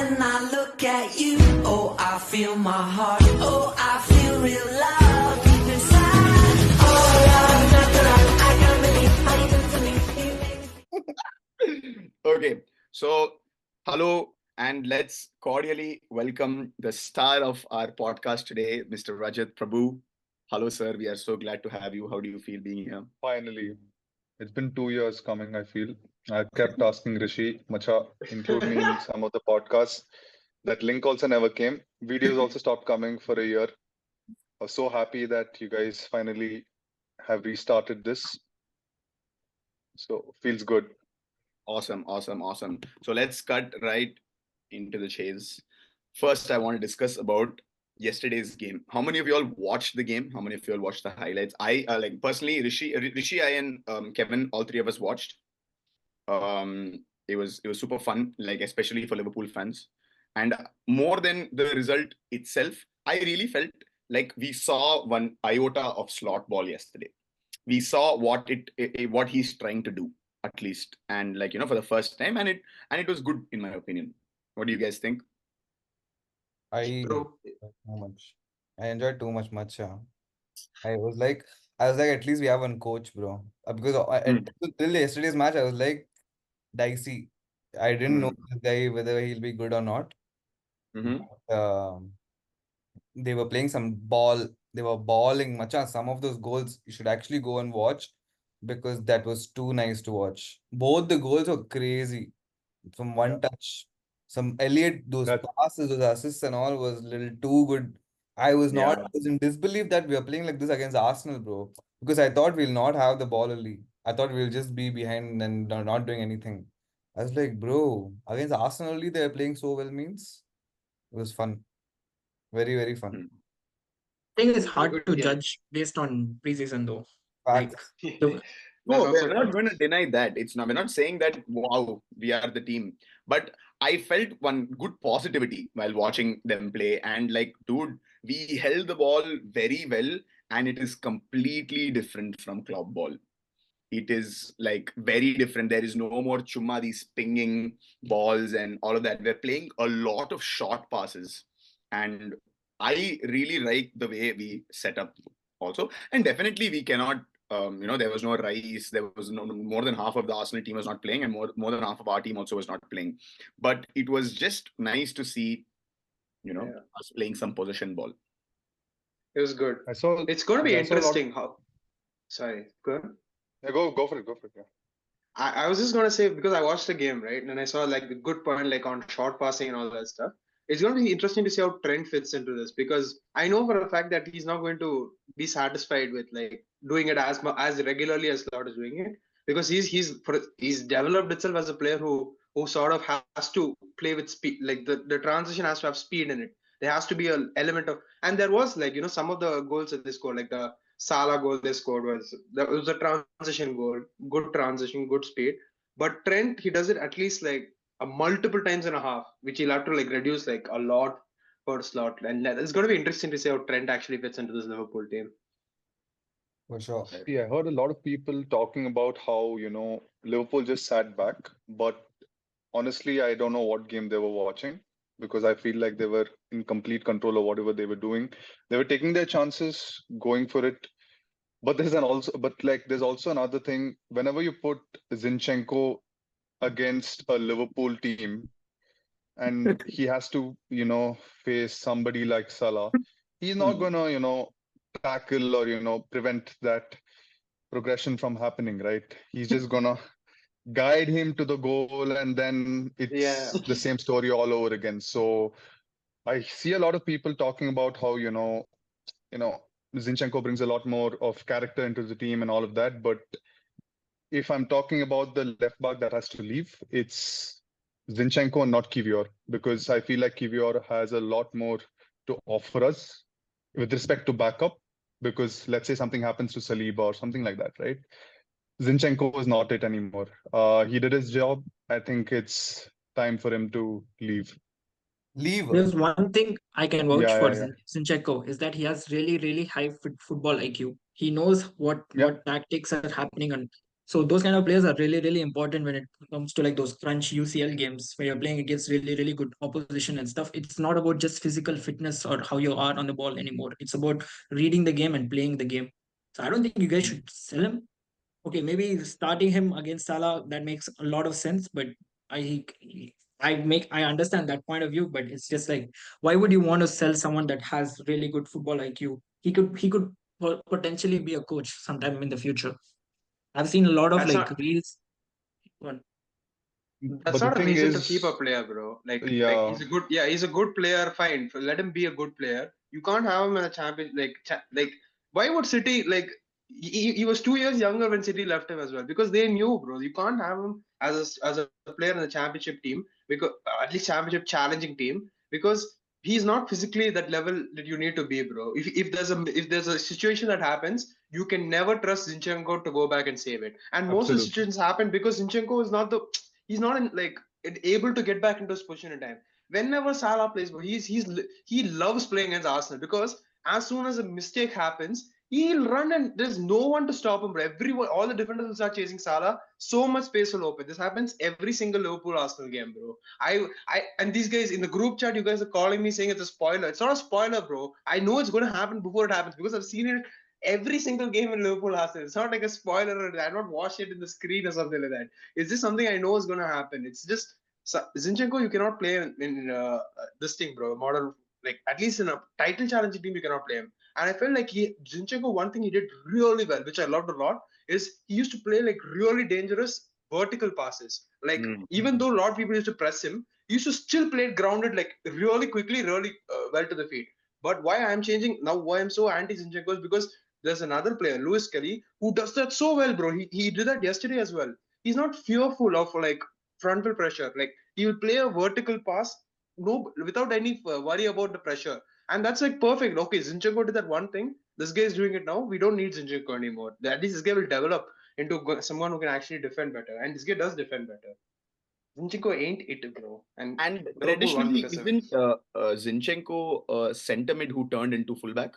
when I look at you. Oh, I feel my heart. Oh, I feel real love deep inside. Oh, love, nothing I can't believe how you do to me. Okay, so hello, and let's cordially welcome the star of our podcast today, Mr. Rajat Prabhu. Hello, sir. We are so glad to have you. How do you feel being here? Finally, it's been 2 years coming, I feel. I kept asking Rishi, Macha, include me in some of the podcasts. That link also never came. Videos also stopped coming for a year. I was so happy that you guys finally have restarted this. So feels good. Awesome. So let's cut right into the chase. First, I want to discuss about yesterday's game. How many of you all watched the game? How many of you all watched the highlights? I like personally, Rishi, I and Kevin, all three of us watched. It was super fun, like especially for Liverpool fans. And more than the result itself, I really felt like we saw one iota of slot ball yesterday. We saw what he's trying to do at least, and like for the first time, and it was good in my opinion. What do you guys think? I enjoyed too much. I enjoyed too much, yeah. I was like, at least we have one coach, bro. Because till yesterday's match, I was like, dicey. I didn't know this guy whether he'll be good or not. But, they were playing some ball. They were balling, macha. Some of those goals you should actually go and watch because that was too nice to watch. Both the goals were crazy from one touch. Some Elliot, those passes, those assists and all was a little too good. I was in disbelief that we are playing like this against Arsenal, bro. Because I thought we'll not have the ball early. I thought we'll just be behind and not doing anything. I was like, bro, against Arsenal only they're playing so well means it was fun. Very, very fun. I think it's hard to judge based on preseason though. Facts. No, we're not going to deny that. We're not saying that, wow, we are the team. But I felt one good positivity while watching them play. And like, dude, we held the ball very well. And it is completely different from club ball. It is like very different. There is no more chumma, these pinging balls and all of that. We're playing a lot of short passes. And I really like the way we set up also. And definitely we cannot there was no Rice. There was more than half of the Arsenal team was not playing, and more than half of our team also was not playing. But it was just nice to see, us playing some possession ball. It was good. It's going to be interesting. Sorry, go ahead. Yeah, go for it. Yeah. I was just going to say, because I watched the game, right, and I saw like the good point, like on short passing and all that stuff. It's going to be interesting to see how Trent fits into this, because I know for a fact that he's not going to be satisfied with like doing it as regularly as Slot is doing it, because he's developed itself as a player who sort of has to play with speed. Like the transition has to have speed in it. There has to be an element of, and there was like some of the goals that they scored, like the Salah goal they scored was a transition goal, good transition, good speed. But Trent, he does it at least like a multiple times and a half, which he'll have to like reduce like a lot per slot. And it's going to be interesting to see how Trent actually fits into this Liverpool team. For sure. Yeah, I heard a lot of people talking about how, Liverpool just sat back. But honestly, I don't know what game they were watching, because I feel like they were in complete control of whatever they were doing. They were taking their chances, going for it. But there's also another thing. Whenever you put Zinchenko against a Liverpool team and he has to, face somebody like Salah, he's not gonna, tackle or, prevent that progression from happening, right? He's just gonna guide him to the goal, and then it's the same story all over again. So I see a lot of people talking about how, Zinchenko brings a lot more of character into the team and all of that. But if I'm talking about the left back that has to leave, it's Zinchenko and not Kiwior, because I feel like Kiwior has a lot more to offer us with respect to backup, because let's say something happens to Saliba or something like that, right? Zinchenko is not it anymore. He did his job. I think it's time for him to leave. There's one thing I can vouch for Zinchenko is that he has really, really high football IQ. He knows what tactics are happening, and So those kind of players are really, really important when it comes to like those crunch UCL games where you're playing against really, really good opposition and stuff. It's not about just physical fitness or how you are on the ball anymore. It's about reading the game and playing the game. So I don't think you guys should sell him. Okay, maybe starting him against Salah, that makes a lot of sense, but I I understand that point of view, but it's just like, why would you want to sell someone that has really good football IQ? He could potentially be a coach sometime in the future. I've seen a lot of That's like not reels. Well, that's But the not a thing reason to is, keep a player, bro. Like yeah, he's a good player. Fine, let him be a good player. You can't have him in a champion. Like why would City like? He was 2 years younger when City left him as well because they knew, bro. You can't have him as a player in the championship team because at least championship challenging team because he's not physically that level that you need to be, bro. If there's a situation that happens, you can never trust Zinchenko to go back and save it. And most of the absolutely. situations happen because Zinchenko is not the he's not in, like able to get back into his position in time. Whenever Salah plays, but he loves playing against Arsenal because as soon as a mistake happens, he'll run and there's no one to stop him. Bro. Everyone, all the defenders will start chasing Salah. So much space will open. This happens every single Liverpool Arsenal game, bro. And these guys in the group chat, you guys are calling me saying it's a spoiler. It's not a spoiler, bro. I know it's going to happen before it happens because I've seen it every single game in Liverpool Arsenal. It's not like a spoiler. Or I don't watch it in the screen or something like that. It's just something I know is going to happen. It's just Zinchenko, you cannot play in this thing, bro. Modern, like at least in a title challenging team, you cannot play him. And I felt like Zinchenko, one thing he did really well, which I loved a lot, is he used to play like really dangerous vertical passes. Like even though a lot of people used to press him, he used to still play it grounded like really quickly, really well to the feet. But why I'm changing now, why I'm so anti Zinchenko is because there's another player, Lewis Kelly, who does that so well, bro. He did that yesterday as well. He's not fearful of like frontal pressure. Like he will play a vertical pass, no, without any worry about the pressure, and that's like perfect. Okay, Zinchenko did that one thing. This guy is doing it now. We don't need Zinchenko anymore. At least this guy will develop into someone who can actually defend better, and this guy does defend better. Zinchenko ain't it, bro. And Liverpool won traditionally, because of it. isn't Zinchenko a centre mid who turned into fullback?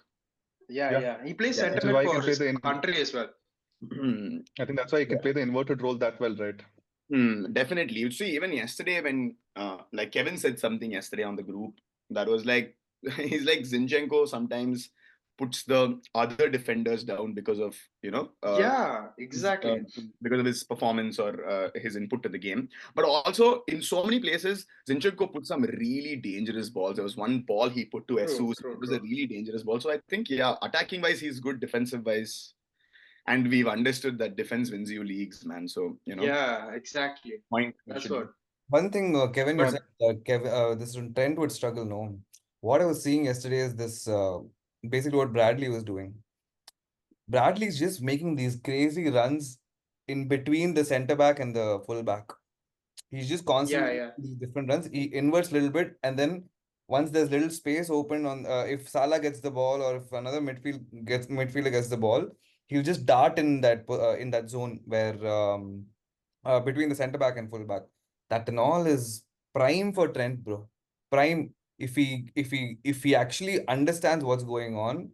Yeah. He plays Yeah, Which centre is mid why he for can play his the country as well. I think that's why he can play the inverted role that well, right? Definitely. You see, even yesterday when like Kevin said something yesterday on the group that was like he's like Zinchenko sometimes puts the other defenders down because of Yeah, his, exactly. because of his performance or his input to the game. But also in so many places, Zinchenko put some really dangerous balls. There was one ball he put to Jesus. It was a really dangerous ball. So I think attacking wise he's good, defensive wise. And we've understood that defense wins you leagues, man. So, Yeah, exactly. point That's should what. One thing, Kevin, you But said this Trent would struggle. No, what I was seeing yesterday is this basically what Bradley was doing. Bradley's just making these crazy runs in between the center back and the full back. He's just constantly yeah. these different runs. He inverts a little bit, and then once there's little space open on, if Salah gets the ball or if another midfielder gets the ball, he'll just dart in that zone where between the center back and full back. That and all is prime for Trent, bro. Prime. If he actually understands what's going on,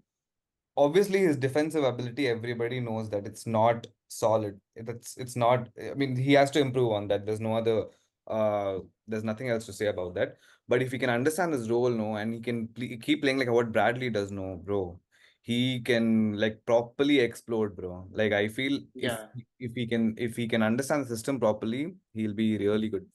obviously his defensive ability, everybody knows that it's not solid. It's not, I mean, he has to improve on that. There's nothing else to say about that. But if he can understand his role, no, and he can keep playing like what Bradley does, no, bro, he can like properly explode, bro. Like I feel Yeah. if he can understand the system properly, he'll be really good.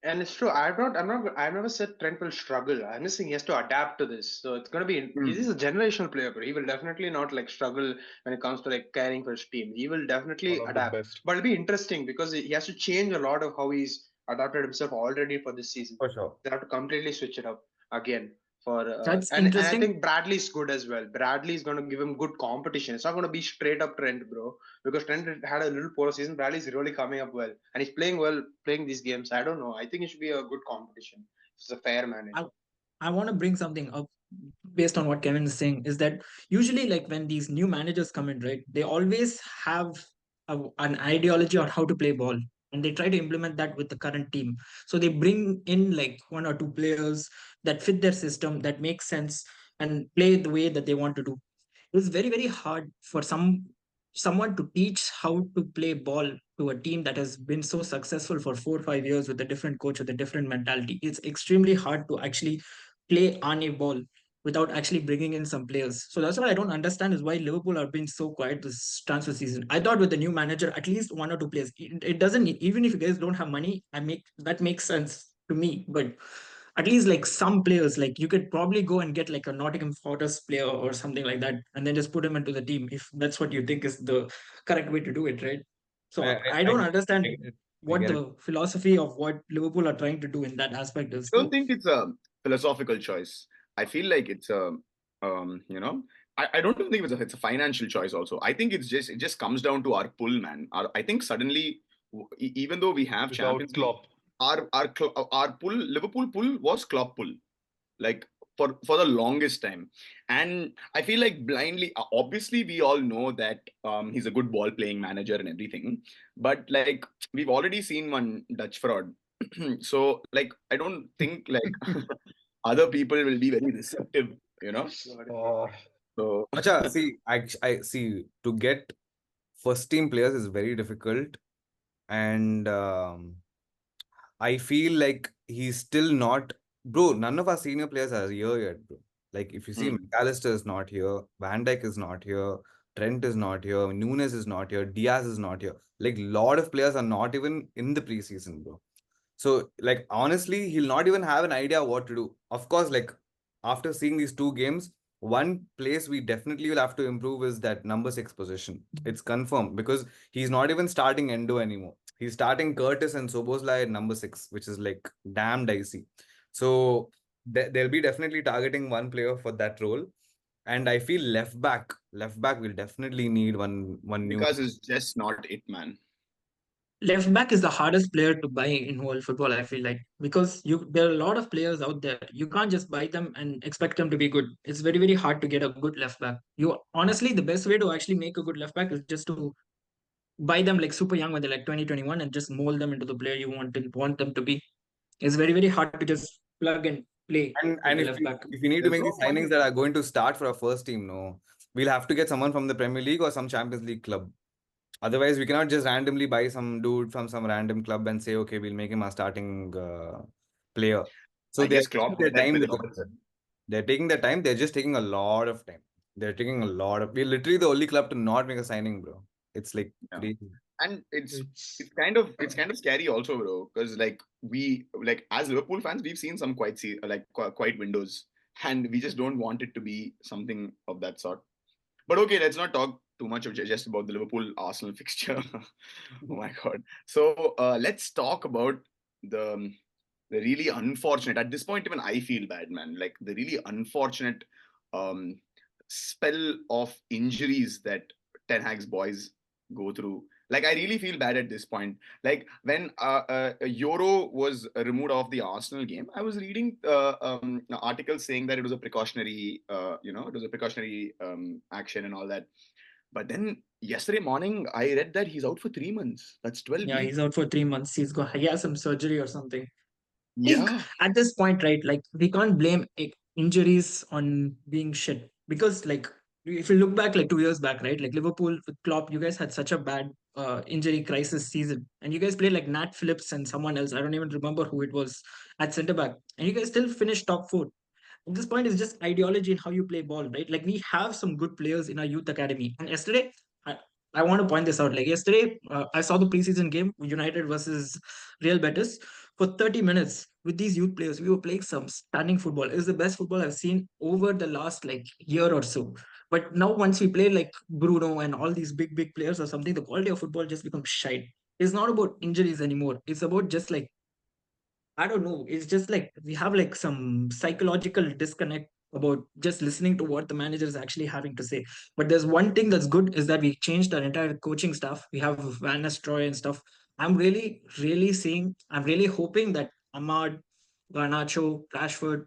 And it's true. I've never said Trent will struggle. I'm just saying he has to adapt to this. So it's gonna be. He's a generational player, but he will definitely not like struggle when it comes to like caring for his team. He will definitely One of the adapt. best. But it'll be interesting because he has to change a lot of how he's adapted himself already for this season. For sure. They have to completely switch it up again. That's And I interesting. think Bradley's good as well. Bradley's going to give him good competition. It's not going to be straight up Trent, bro. Because Trent had a little poor season. Bradley's really coming up well, and he's playing well, playing these games. I don't know. I think it should be a good competition. It's a fair manager. I want to bring something up based on what Kevin is saying, is that usually like when these new managers come in, right, they always have an ideology on how to play ball, and they try to implement that with the current team. So they bring in like one or two players that fit their system, that makes sense, and play the way that they want to do. It's very, very hard for some someone to teach how to play ball to a team that has been so successful for 4 or 5 years with a different coach with a different mentality. It's extremely hard to actually play Arne ball without actually bringing in some players. So that's what I don't understand is why Liverpool are being so quiet this transfer season. I thought with the new manager, at least 1 or 2 players. It doesn't, even if you guys don't have money, that makes sense to me. But at least like some players, like you could probably go and get like a Nottingham Forest player or something like that, and then just put him into the team if that's what you think is the correct way to do it, right? I, So I, I I don't get understand it. I what get it. the philosophy of what Liverpool are trying to do in that aspect is. I don't think it's a philosophical choice. I feel like it's a, I don't even think it's a financial choice. Also, I think it just comes down to our pull, man. I think suddenly, even though we have Without Champions League, Klopp. our pull, Liverpool pull was Klopp pull, like for the longest time. And I feel like blindly, obviously we all know that he's a good ball playing manager and everything, but like we've already seen one Dutch fraud. So like I don't think like other people will be very receptive, you know. Uh, So Acha, see, I see to get first team players is very difficult, and I feel like he's still not, bro. None of our senior players are here yet, bro. Like if you see, McAllister is not here, Van Dijk is not here, Trent is not here, Nunes is not here, Diaz is not here. Like lot of players are not even in the preseason, bro. So, like, honestly, he'll not even have an idea what to do. Of course, like, after seeing these 2 games, one place we definitely will have to improve is that number 6 position. It's confirmed because he's not even starting Endo anymore. He's starting Curtis and Soboslai at number 6, which is like damn dicey. So, they'll be definitely targeting one player for that role. And I feel left back will definitely need one new. because it's just not it, man. Left back is the hardest player to buy in world football, I feel like, because there are a lot of players out there. You can't just buy them and expect them to be good. It's very, very hard to get a good left back. You honestly, the best way to actually make a good left back is just to buy them like super young when they're like 2021 and just mold them into the player you want them to be. It's very, very hard to just plug and play And like a if left you back. if you need to There's make no these point. signings that are going to start for our first team, no, we'll have to get someone from the Premier League or some Champions League club. Otherwise, we cannot just randomly buy some dude from some random club and say, okay, we'll make him our starting player. So I they're guess taking Klopp their did that time with with it. Robertson. They're taking their time. They're just taking a lot of time. They're taking a lot of. We're literally the only club to not make a signing, bro. It's like Yeah. crazy. And it's It's kind of scary also, bro, because like we like as Liverpool fans we've seen some quite windows, and we just don't want it to be something of that sort. But okay, let's not talk too much of just about the Liverpool Arsenal fixture. Oh my god. So let's talk about the the really unfortunate, at this point even I feel bad, man, like the really unfortunate um spell of injuries that Ten Hag's boys go through. Like I really feel bad at this point. Like when Euro was removed off the Arsenal game, I was reading articles saying that it was a precautionary, it was a precautionary action and all that. But then yesterday morning, I read that he's out for 3 months. That's 12 Yeah, he's weeks. out for 3 months. He has some surgery or something. Think Yeah. at this point, right? Like we can't blame injuries on being shit because, like, if you look back like 2 years back, right? Like Liverpool with Klopp, you guys had such a bad injury crisis season, and you guys played like Nat Phillips and someone else. I don't even remember who it was at centre back, and you guys still finished top four. At this point, it's just ideology in how you play ball, right? Like we have some good players in our youth academy, and yesterday. I want to point this out. Like yesterday, I saw the preseason game, United versus Real Betis for 30 minutes with these youth players. We were playing some stunning football. It's the best football I've seen over the last like year or so. But now once we play like Bruno and all these big, big players or something, the quality of football just becomes shite. It's not about injuries anymore. It's about just like I don't know. It's just like we have like some psychological disconnect about just listening to what the manager is actually having to say. But there's one thing that's good is that we changed our entire coaching staff. We have Van Nistelrooy and stuff. I'm really, really seeing, I'm really hoping that Ahmad, Garnacho, Rashford,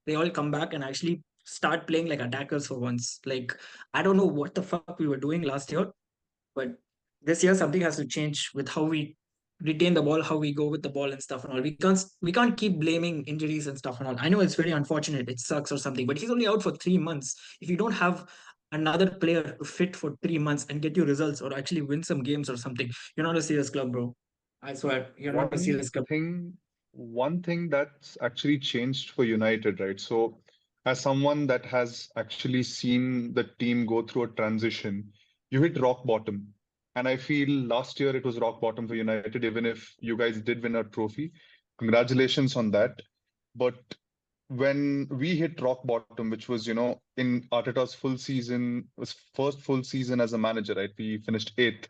they all come back and actually start playing like attackers for once. Like, I don't know what the fuck we were doing last year, but this year something has to change with how we retain the ball, how we go with the ball and stuff and all. We can't keep blaming injuries and stuff and all. I know it's very unfortunate, it sucks or something, but he's only out for 3 months. If you don't have another player to fit for 3 months and get you results or actually win some games or something, you're not a serious club, bro. I swear, you're not a One serious club. thing, one thing that's actually changed for United, right? So, as someone that has actually seen the team go through a transition, you hit rock bottom. And I feel last year it was rock bottom for United, even if you guys did win a trophy. Congratulations on that. But when we hit rock bottom, which was, in Arteta's full season, was first full season as a manager, right? We finished eighth.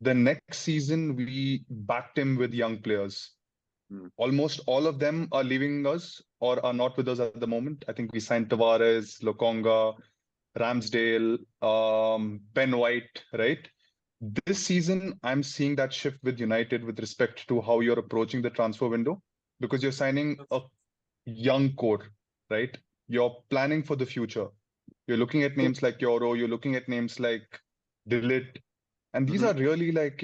The next season, we backed him with young players. Almost all of them are leaving us or are not with us at the moment. I think we signed Tavares, Lokonga, Ramsdale, Ben White, right? This season, I'm seeing that shift with United with respect to how you're approaching the transfer window because you're signing a young core, right? You're planning for the future. You're looking at names like Yoro, you're looking at names like Dillit, and these are really like,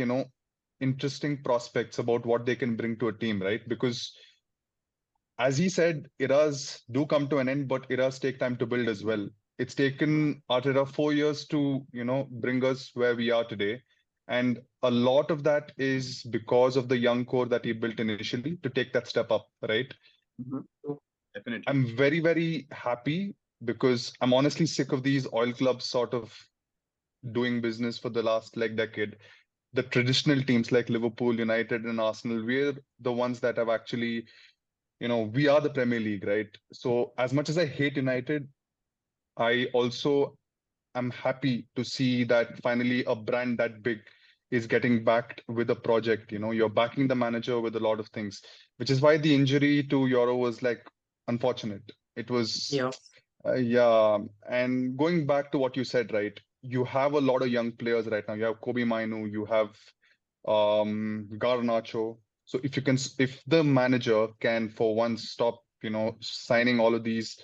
interesting prospects about what they can bring to a team, right? Because as he said, eras do come to an end, but eras take time to build as well. It's taken Arteta 4 years to, bring us where we are today. And a lot of that is because of the young core that he built initially to take that step up, right? Definitely. I'm very, very happy because I'm honestly sick of these oil clubs sort of doing business for the last like decade. The traditional teams like Liverpool, United, and Arsenal, we're the ones that have actually, we are the Premier League, right? So as much as I hate United, I also am happy to see that finally a brand that big is getting backed with a project. You're backing the manager with a lot of things, which is why the injury to Euro was like unfortunate. It was, Yeah. yeah. And going back to what you said, right? You have a lot of young players right now. You have Kobe Mainu, you have Garnacho. So if the manager can for once stop, signing all of these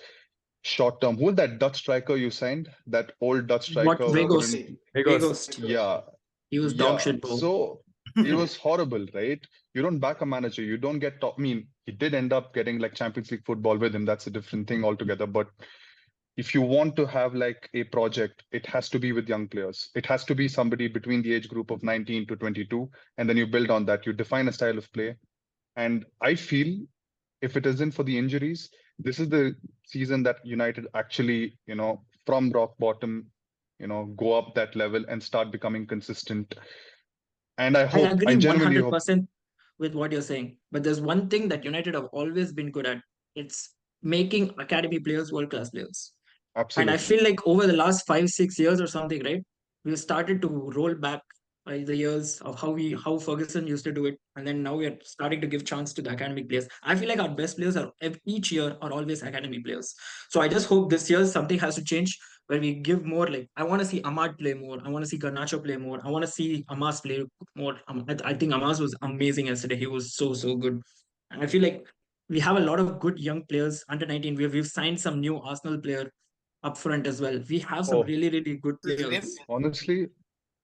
short term. Who's that Dutch striker you signed? That old Dutch What striker who Vegas? couldn't. Vegas. Yeah, He was dog yeah. shit, bro. So it was horrible, right? You don't back a manager. You don't get top. I mean, he did end up getting like Champions League football with him. That's a different thing altogether. But if you want to have like a project, it has to be with young players. It has to be somebody between the age group of 19 to 22. And then you build on that. You define a style of play. And I feel if it isn't for the injuries, this is the season that United actually, from rock bottom, go up that level and start becoming consistent. And I agree I genuinely hope. 100% with what you're saying. But there's one thing that United have always been good at. It's making academy players world-class players. And I Absolutely. feel like over the last 5, 6 years or something, right? We've started to roll back by the years of how Ferguson used to do it, and then now we are starting to give chance to the academic players. I feel like our best players are each year are always academy players. So I just hope this year something has to change where we give more. Like I want to see Ahmad play more. I want to see Garnacho play more. I want to see Amas play more. I think Amas was amazing yesterday. He was so good, and I feel like we have a lot of good young players under 19. We've signed some new Arsenal player up front as well. We have some Oh, really good His name? players. honestly,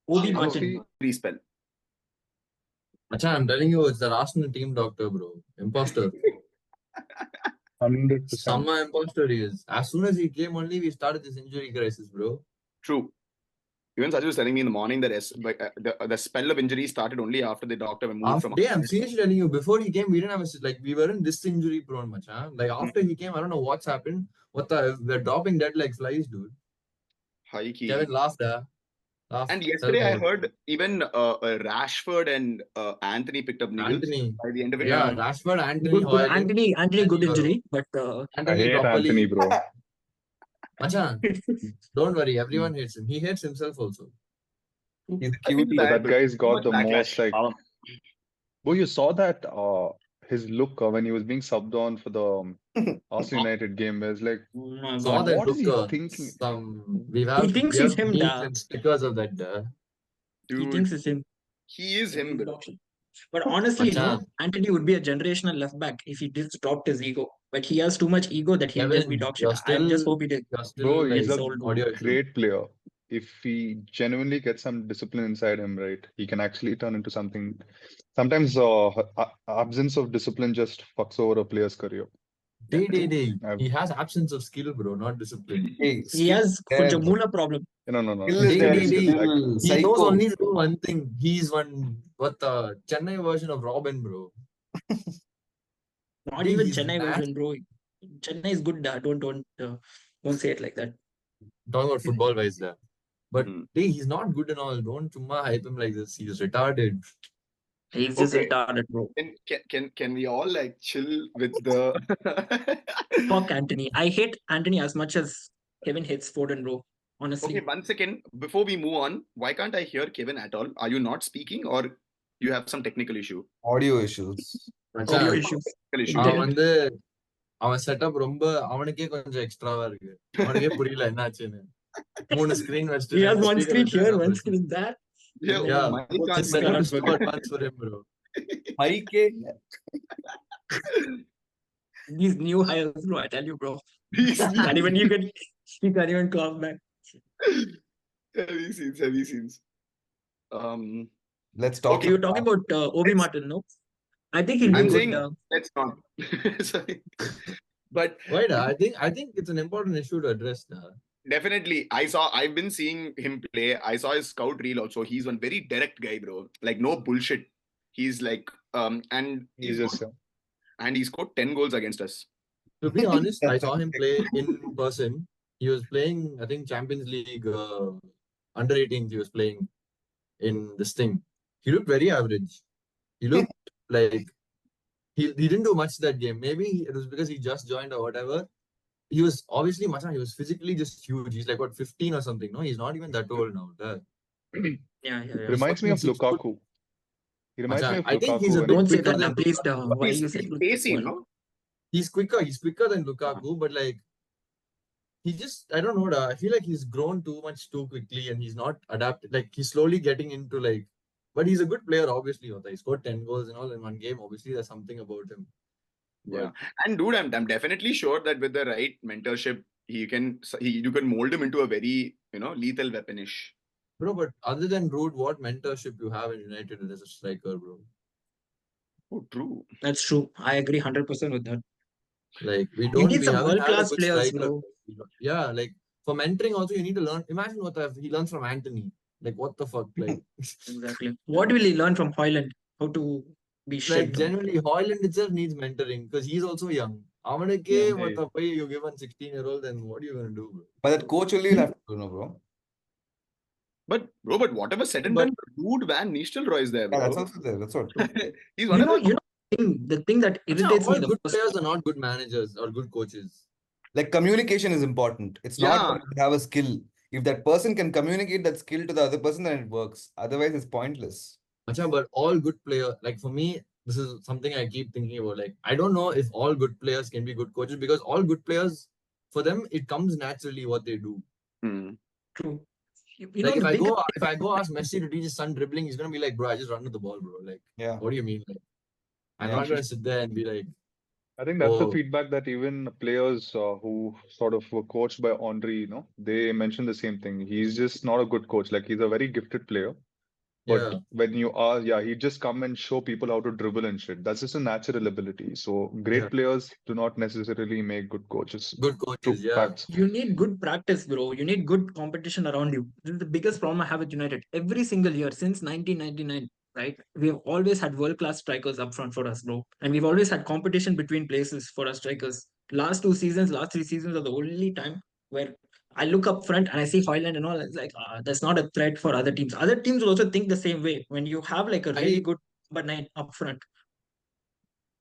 Obi honestly, Martin. Please spell. Acha, I'm telling you, it's the Arsenal team doctor, bro. Imposter. 100%. Sama imposter he is. As soon as he came only, we started this injury crisis, bro. True. Even Sajid was telling me in the morning that the spell of injury started only after the doctor moved from. I'm seriously telling you, before he came, we didn't have we weren't this injury prone much, huh? Like after he came, I don't know what's happened. We're dropping dead like flies, dude. High key. Kevin laughed, And yesterday I heard even Rashford and Anthony picked up niggles Anthony. by the end of it. Yeah, Rashford, Anthony, Good Hojlund, Anthony good Leny Yoro. injury, but I Anthony hate properly. Anthony, bro. Machan, don't worry, everyone hates him. He hates himself also. He's I think cute. But that guy's too got much the backlash. most like. Bro, you saw that his look when he was being subbed on for the Arsenal United game. Where it's like, oh my Saw god. that what is he look. thinking? We He have thinks he's him, memes da. and stickers of that. He Dude, thinks it's him. he is him, bro. But honestly, Machan, Anthony would be a generational left back if he just dropped his ego. But he has too much ego that he'll just be Kevin, dog shit. I just hope he did. you're still Bro, like he's a sold. audio issue. great player. If he genuinely gets some discipline inside him, right, he can actually turn into something. Sometimes absence of discipline just fucks over a player's career. He has absence of skill, bro, not discipline. Hey, He skill has there, bro. Jamuna problem. No. Skill is there. Skill, He knows Psycho. only do one thing. He's what the Chennai version of Robin, bro. Not even He's Chennai bad. version, bro. Chennai is good. Don't say it like that. Talking about football wise there. But Hmm. he's not good and all. Don't chumma hype him like this. He's retarded. He's just Okay. retarded, bro. Can we all like chill with the Fuck Anthony. I hate Anthony as much as Kevin hates Foden, bro. Honestly. Okay, 1 second. Before we move on, why can't I hear Kevin at all? Are you not speaking or you have some technical issue? Audio issues. Audio issues. Technical issue. அவன் வந்து அவன் setup ரொம்ப அவனுக்கே கொஞ்சம் எக்ஸ்ட்ராவா இருக்கு. அவனுக்கே புரியல என்னாச்சுன்னு. 3 screen வச்சிட்டு He has 2 one speaker screen வச்சிட்டு here, one சாப்பிடுச்சு. screen there. Yeah, my This can't setup work. is too advanced for him, bro. Mike. These new hires, bro. I tell you, bro. These You can't even clock back. heavy scenes. Let's talk. Okay. You were talking about Obi Martin, no? I think he'll I'm do saying good. let's not. Sorry. But Wait, I think it's an important issue to address now. definitely, I've been seeing him play. I saw his scout reel also. He's one very direct guy, bro. Like no bullshit. He's like and he's just he scored 10 goals against us. To be honest, I saw him play in person. He was playing, I think, Champions League under 18s. He was playing in this thing. He looked very average. He looked like he didn't do much that game. Maybe it was because he just joined or whatever. He was obviously he was physically just huge. He's like what 15 or something. No, he's not even that old now. Yeah. reminds me of Lukaku. He reminds me of I think Lukaku. he's a when bit Don't say quicker that, than please. Lukaku. Why He's you said pacey, Lukaku? no? He's quicker than Lukaku, but like he just I don't know. I feel like he's grown too much too quickly and he's not adapted. Like he's slowly getting into like, but he's a good player, obviously. He scored 10 goals and all in one game. Obviously, there's something about him. Yeah. And dude, I'm definitely sure that with the right mentorship, you can mold him into a very, lethal weaponish. Bro, but other than Rude, what mentorship you have in United as a striker, bro? Oh, true. That's true. I agree 100% with that. Like we need some haven't had a world-class good players, striker. bro. Yeah, like for mentoring also you need to learn. Imagine what he learns from Anthony. Like what the fuck, like Exactly. What will he learn from Hojlund? How to be like shit? genuinely Hojlund itself needs mentoring because he's also young. Yeah. What the fuck you give a 16-year-old, then what are you gonna do, bro? But that coach only will have to know, bro. But whatever said and done, dude, Van Nistelrooy is there, bro. Yeah, that's also there. That's what. He's one of the The thing that irritates me All the good most. players are not good managers or good coaches. Like communication is important. It's Yeah. not to have a skill. If that person can communicate that skill to the other person, then it works. Otherwise, it's pointless. But all good players, like for me, this is something I keep thinking about. Like, I don't know if all good players can be good coaches because all good players, for them, it comes naturally what they do. True. Like if I go ask Messi to teach his son dribbling, he's gonna be like, bro, I just run to the ball, bro. Like, Yeah. what do you mean? Like, I'm Yeah. not gonna sit there and be like, I think that's the Oh. feedback that even players who sort of were coached by Henry, they mentioned the same thing. He's just not a good coach. Like he's a very gifted player. But yeah. when you are, he'd just come and show people how to dribble and shit. That's just a natural ability. So great Yeah. players do not necessarily make good coaches. Good coaches, True yeah. facts. You need good practice, bro. You need good competition around you. This is the biggest problem I have with United. Every single year since 1999, right? We have always had world-class strikers up front for us, bro. And we've always had competition between places for our strikers. Last 3 seasons are the only time where I look up front and I see Hojlund and all. It's like, that's not a threat for other teams. Other teams will also think the same way. When you have like a really good number 9 up front.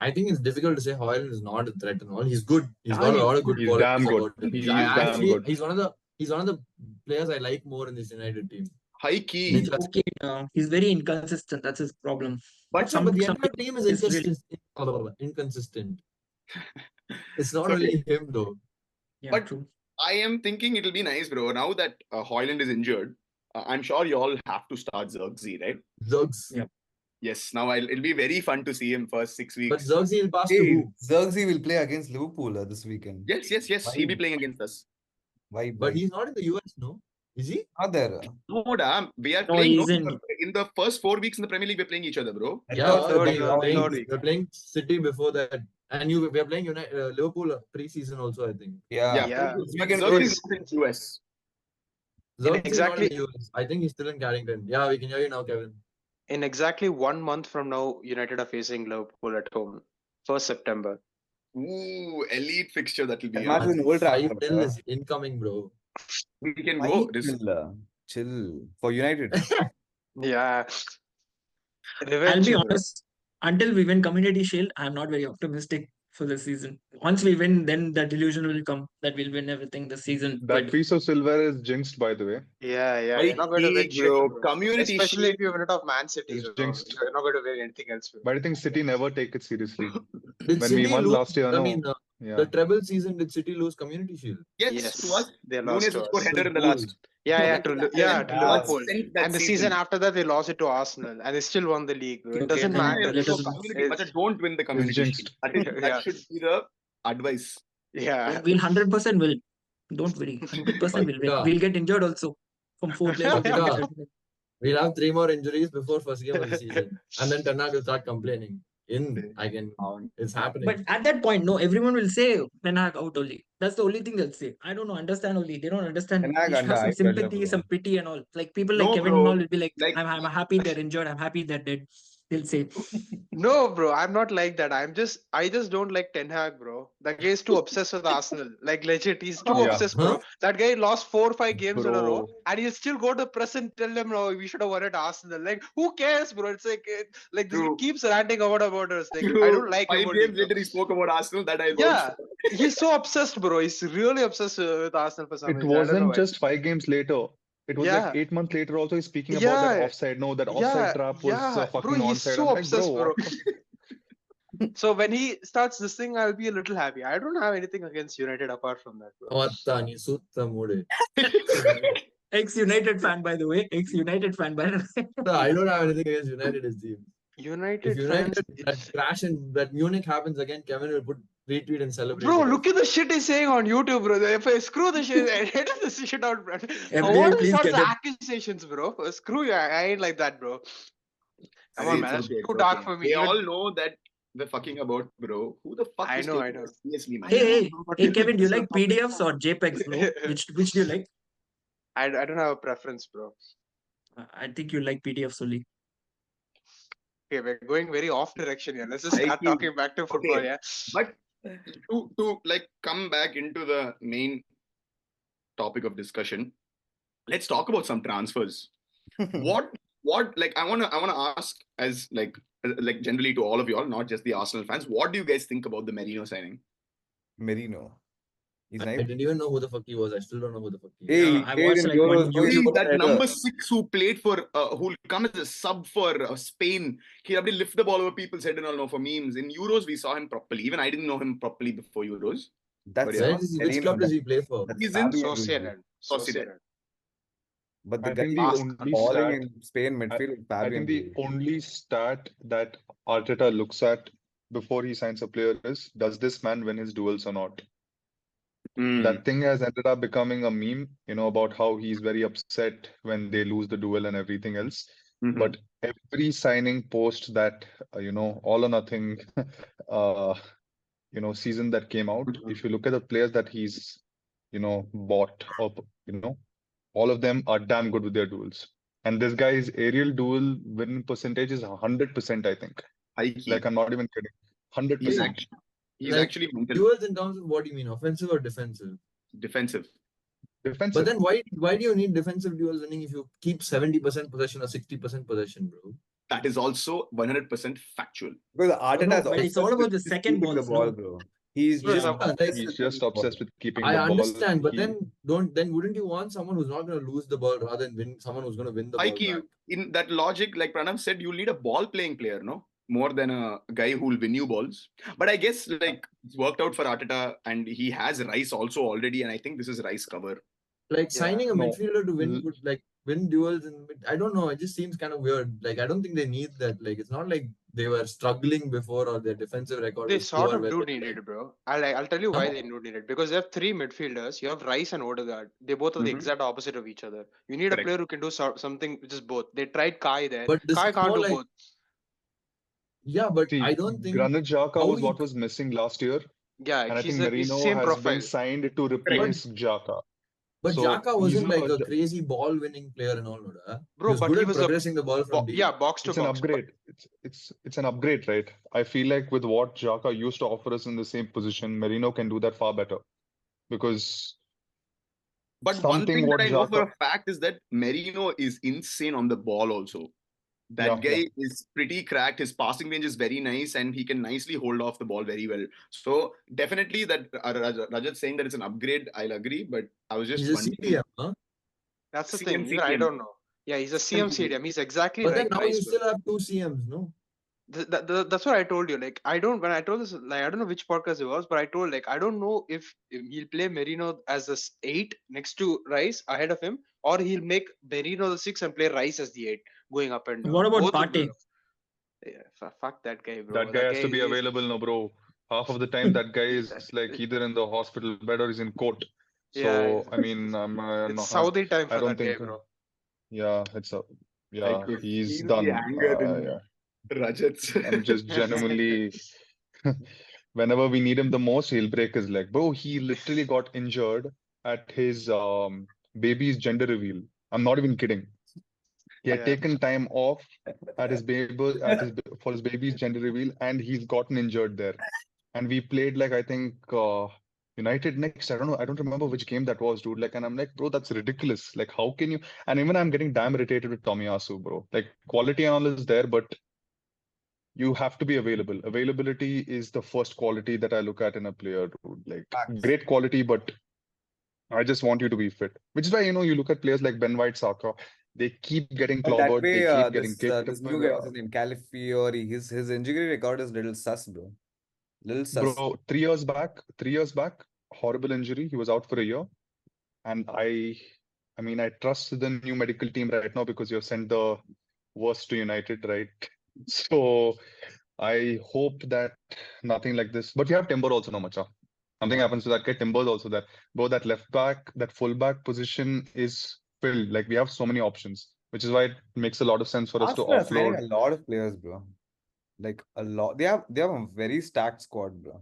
I think it's difficult to say Hojlund is not a threat and all. He's good. He's Yeah, got a lot of good he's qualities damn good. about him. He's damn good. He's one of the players I like more in this United team. high key. He's okay. He's very inconsistent. That's his problem. But Some- the some entire team is is really- inconsistent. It's not It's okay. only him though. Yeah, But- true. I am thinking it'll be nice, bro. Now that Hojlund is injured, I'm sure you all have to start Zirkzee, right? Zirkzee. Yeah. Yes. Now it'll be very fun to see him first 6 But weeks. Zirkzee will pass to Hey, who? Zirkzee will play against Liverpool this weekend. Yes. He'll be playing against us. Why? But he's not in the US, no? Is he? not there. No, we are No, playing. he's in- In the first 4 weeks in the Premier League, we're playing each other, bro. I Yeah, thought they're third week. playing City before that. And we are playing Liverpool pre-season also, I think. Yeah. Yeah. But Again, Xerxes is in US. Xerxes is not in exactly the US. I think he's still in Carrington. Yeah, we can hear you now, Kevin. in exactly 1 month from now, United are facing Liverpool at home. 1st September. Ooh, elite fixture that will be. That match is an Old 5-0 Trafford. is incoming, bro. We can go. Chill for United. Yeah. I'll Revenge, be bro. honest. Until we win Community Shield, I'm not very optimistic for this season. Once we win, then the delusion will come that we'll win everything this season. That But piece of silver is jinxed, by the way. Yeah, I you're not going to win think, shit, bro, bro. Community Especially Shield. if you win it off Man City, It's bro. jinxed. You're not going to win anything else, bro. But I think City never take it seriously. Did When we City won lose? last year, I no. mean, Yeah. the treble season, did City lose Community Shield? Yes, to us. They lost Nunes to will score us. header in the Liverpool. last. Yeah, to Yeah. Liverpool. Sent that And the season after that, they lost it to Arsenal, and they still won the league, bro. It Okay, doesn't then matter. let So us- community, but don't win the Community jinxed. Shield. That, is, Yeah. that should be the advice. Yeah. we'll 100% will. Don't worry. 100% will win. Paka. We'll get injured also. From 4 players. we'll get Paka. injured. We'll have 3 more injuries before first game of the season. And then Ten Hag will start complaining. It's happening. But at that point, no, everyone will say Ten Hag out only. That's the only thing they'll say. I don't know, understand only. They don't understand. Ten Hag You should have some under sympathy, bro. some pity and all. Like people like No, Kevin bro. and all will be like, Like- I'm happy they're injured. I'm happy they're dead. They'll say. No, bro, I'm not like that. I just don't like Ten Hag, bro. That guy is too obsessed with Arsenal. Like legit, he's too Yeah. obsessed, bro. Huh? That guy lost 4 or 5 games in a row, Bro. and he'll still go to the press and tell them, "No, we should have won at Arsenal." Like, who cares, bro? It's like, this guy True. keeps ranting about us. Like, I don't like him. 5 only, games bro. later, he spoke about Arsenal. That I Yeah, he's so obsessed, bro. He's really obsessed with Arsenal for some It reason. I don't know wasn't why. just 5 games later. It was Yeah. like 8 months later also he's speaking about that Yeah. offside. No, that offside trap was bro, fucking he's onside. so I'm like, obsessed, bro, bro. what? So when he starts this thing, I'll be a little happy. I don't have anything against United apart from that, bro. Otta, ni sutta mude. Ex-United fan, by the way. Ex-United fan, by the way. No, I don't have anything against United as team. United If United fans, that crash and that Munich happens again, Kevin will put retweet and celebrate. bro, it. look at the shit he's saying on YouTube, bro. If I screw the shit, edit this shit out, bro. FDU, What are please such get it. accusations, bro? Screw you. I ain't like that, bro. Come on, It's man. That's okay, too it's dark okay. for me. They Even- all know that we're fucking about, bro. Who the fuck I is know, taking I know. this seriously, man? Hey, Kevin, do you like PDFs or JPEGs, bro? Which do you like? I don't have a preference, bro. I think you like PDFs only. Okay, we're going very off direction here. Let's just I start feel- talking back to football, okay. yeah. But to like come back into the main topic of discussion, let's talk about some transfers. what like I wanna ask as like generally to all of y'all, not just the Arsenal fans, what do you guys think about the Merino signing? Merino. He's I nice. didn't even know who the fuck he was. I still don't know who the fuck he is. Hey, Yeah, he I played watched in like Euros, one bro. He's See, a good that header. number 6 who played for who'll come as a sub for Spain, he already lift the ball over people's head and all. No, for memes in Euros we saw him properly. Even I didn't know him properly before Euros. That's Where Which Merino, club does he play for? that's He's in Fabio. Sociedad. Sociedad. But the I guy think the is only balling stat, in Spain midfield is I Fabio. think the only stat that Arteta looks at before he signs a player is, does this man win his duels or not? That thing has ended up becoming a meme, about how he's very upset when they lose the duel and everything else. Mhm. But every signing post that, all or nothing, season that came out, if you look at the players that he's, bought up, all of them are damn good with their duels. And this guy's aerial duel win percentage is 100%, I think. High key. Like, I'm not even kidding. 100%. He's Like, actually mental. Duels in terms of what do you mean? Offensive or defensive? Defensive. Defensive. But then why do you need defensive duels winning if you keep 70% possession or 60% possession, bro? That is also 100% factual. Because Arteta No, is but it's all obsessed about with the second keeping the balls, ball, no? bro. He's Bro, just like- He's just obsessed with keeping I the ball. understand, but He- then wouldn't you want someone who's not going to lose the ball rather than win someone who's going to win the High ball key, back? in that logic, like Pranav said, you need a ball playing player, no? More than a guy who will win you balls. But I guess like it's worked out for Arteta and he has Rice also already. And I think this is Rice cover. Like signing a No. midfielder to win L- good, like win duels and I don't know. It just seems kind of weird. Like I don't think they need that. Like it's not like they were struggling before or their defensive record They was sort poor of when do they need played. it, bro. I'll tell you why they do need it. Because they have 3 midfielders. You have Rice and Odegaard. They both are the Mhm. exact opposite of each other. You need a Correct. player who can do something which is both. They tried Kai there. But this Kai is can't more do like both. Yeah, but See, I don't think Granit Xhaka how was he what was missing last year, Yeah, and I think he's the Merino same has profile. been signed to but replace Xhaka. but So Xhaka he's wasn't not like a crazy ball winning player and all, no, He Bro, was but good he at was progressing the ball from deep. box to it's an box. upgrade. It's an upgrade, right? I feel like with what Xhaka used to offer us in the same position, Merino can do that far better because But one something thing what that I know for Xhaka, a fact is that Merino is insane on the ball also. yeah, That guy is pretty cracked. His passing range is very nice and he can nicely hold off the ball very well. So definitely that Rajat saying that it's an upgrade, I'll agree. But I was just He's a wondering. CDM, huh? That's the CM, thing. Even I CDM. don't know. Yeah, he's a CM CDM. He's exactly But then like now you Rice. still have two CMs, no? That's what I told you. Like, when I told this, like, I don't know which podcast it was, but I told, like, I don't know if he'll play Merino as the 8 next to Rice ahead of him, or he'll make Merino the 6 and play Rice as the 8 going up and down. What about Both would be Partey? enough. Yeah, fuck that guy, bro. that guy has to be is- available, no, bro. Half of the time, that guy is like either in the hospital bed or he's in court. Yeah, So I mean, it's Saudi time I for don't that guy, think, bro. yeah, I yeah, could he's feel the done. anger in Yeah, Rajat's. I'm just genuinely. Whenever we need him the most, he'll break his leg. Bro, he literally got injured at his baby's gender reveal. I'm not even kidding. He had Yeah. taken time off at his baby for his baby's gender reveal, and he's gotten injured there. And we played like I think United next. I don't know. I don't remember which game that was, dude. Like, and I'm like, bro, that's ridiculous. Like, how can you? And even I'm getting damn irritated with Tomiyasu, bro. Like, quality and all is there, but you have to be available. Availability is the first quality that I look at in a player, dude. Like, Facts. great quality, but I just want you to be fit. Which is why, you look at players like Ben White, Saka, they keep getting But that clobbered, way, they keep getting kicked. this new guy, what's his name, Calafiori, his injury record is little sus, bro. Little sus. Bro, 3 years back, horrible injury. He was out for a year. And I mean, I trust the new medical team right now because you've sent the worst to United, right? So I hope that nothing like this. But we have Timber also, no macha. Something happens to that guy. Timber's also there. Bro, that left back, that full back position is filled. Like we have so many options, which is why it makes a lot of sense for us to Arsenal are signing offload. a lot of players, bro. Like a lot. They have a very stacked squad, bro.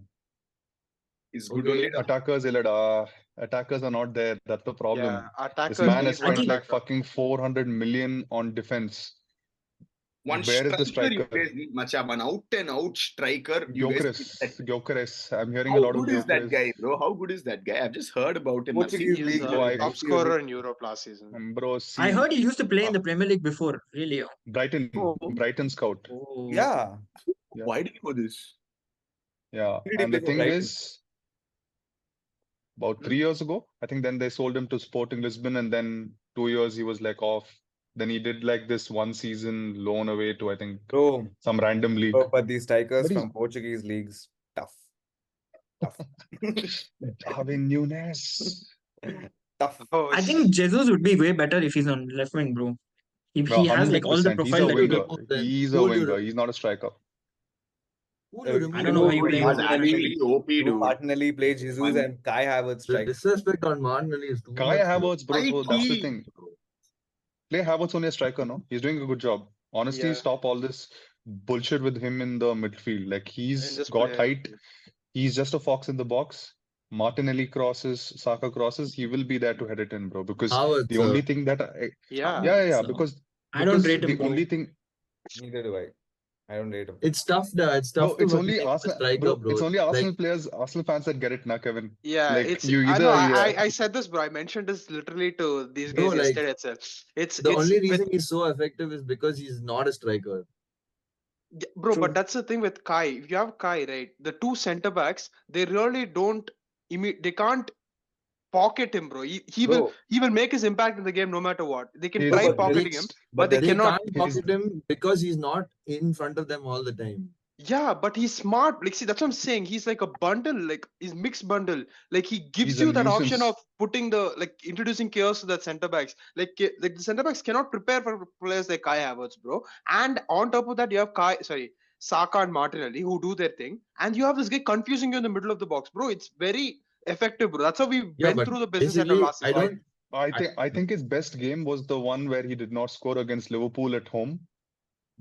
Is good Okay. only. Attackers are not there. That's the problem. Yeah, This attackers man need has one spent like attacker. fucking 400 million on defense. One Where is the striker you striker? guys need, Macha. One out and out striker. You guys need. Gyökeres. I'm hearing a How lot of good is that Gyökeres. guy, bro? How good is that guy? I've just heard about him. I've seen Portuguese He's league, Bro, a I- top scorer in Europe last season. Bro, I heard he used to play in uh, the Premier League before, really. Brighton scout. Oh. Yeah. Yeah. Why did you know this? Yeah. Who did he And the play for thing Brighton? is, about 3 years ago, I think then they sold him to Sporting Lisbon, and then 2 years he was like off. Then he did like this one season loan away to I think Bro, some random league. but these strikers But he's- from Portuguese leagues, tough. Darwin Núñez. Tough. Oh, I think Jesus would be way better if he's on left wing, bro. Bro, He has like all the 100%. He's profile a that you winger. need. Then He's who a will you winger. re- He's not a striker. Who will you remove? I don't know why you Dude, play he's him. actually OP, Do dude. Martinelli, play Jesus One- and Kai Havertz The strike. disrespect on Martinelli is too Kai much. Havertz, bro. So that's the Mikey. thing. Play Havertz only a striker, no? He's doing a good job. Honestly, Yeah. stop all this bullshit with him in the midfield. Like In he's this got player. height. He's just a fox in the box. Martinelli crosses, Saka crosses. He will be there to head it in, bro. Because Havertz, the only thing that Yeah. because I don't rate the him, bro. only thing, Neither do I. I don't rate him. it's tough. It's tough. bro, it's to only name a Arsenal, striker, bro. bro. It's only Like, Arsenal players, Arsenal fans that get it, now, Kevin. Yeah, Like it's you I either know I said this, bro. I mentioned this literally to these Bro, guys like, yesterday itself. It's the it's only with- reason he's so effective is because he's not a striker. bro, True. but that's the thing with Kai. If you have Kai, right, the two center backs, they really don't they can't pocket him, bro. He Bro, will make his impact in the game no matter what. They can his try but pocketing him, next- but they cannot. can't pocket him because he's not in front of them all the time. Yeah, but he's smart. Like, see, that's what I'm saying. He's like a bundle, like he's mixed bundle. Like he gives He's a you that option nuisance. of putting introducing chaos to that center backs. Like the center backs cannot prepare for players like Kai Havertz, bro. And on top of that, you have Saka and Martinelli who do their thing, and you have this guy confusing you in the middle of the box, bro. It's very effective, bro. That's how we Yeah, went but through the business center basically, last I season. don't. I think his best game was the one where he did not score against Liverpool at home.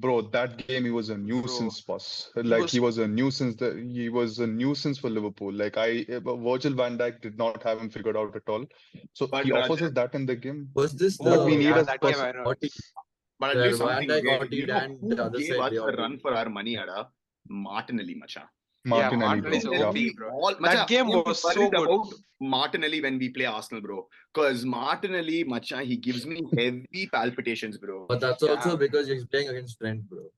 Bro, that game he was a nuisance, boss. Like he was a nuisance. He was a nuisance for Liverpool. Like Virgil van Dijk did not have him figured out at all. So But he offers us Rajat, that in the game. Was this But we the need a that game I person. know. but I'll where tell you Van something, Dijk okay? got You it know and who the other gave side us they a all run did? for our money, Ada? Martinelli, macha. Martinelli, bro. Martinelli's Martinelli, OP, Yeah. bro. all, That macha, game I'm was so worried good. about Martinelli when we play Arsenal, bro. Because Martinelli, macha, he gives me heavy palpitations, bro. But that's Yeah. also because he's playing against Trent, bro.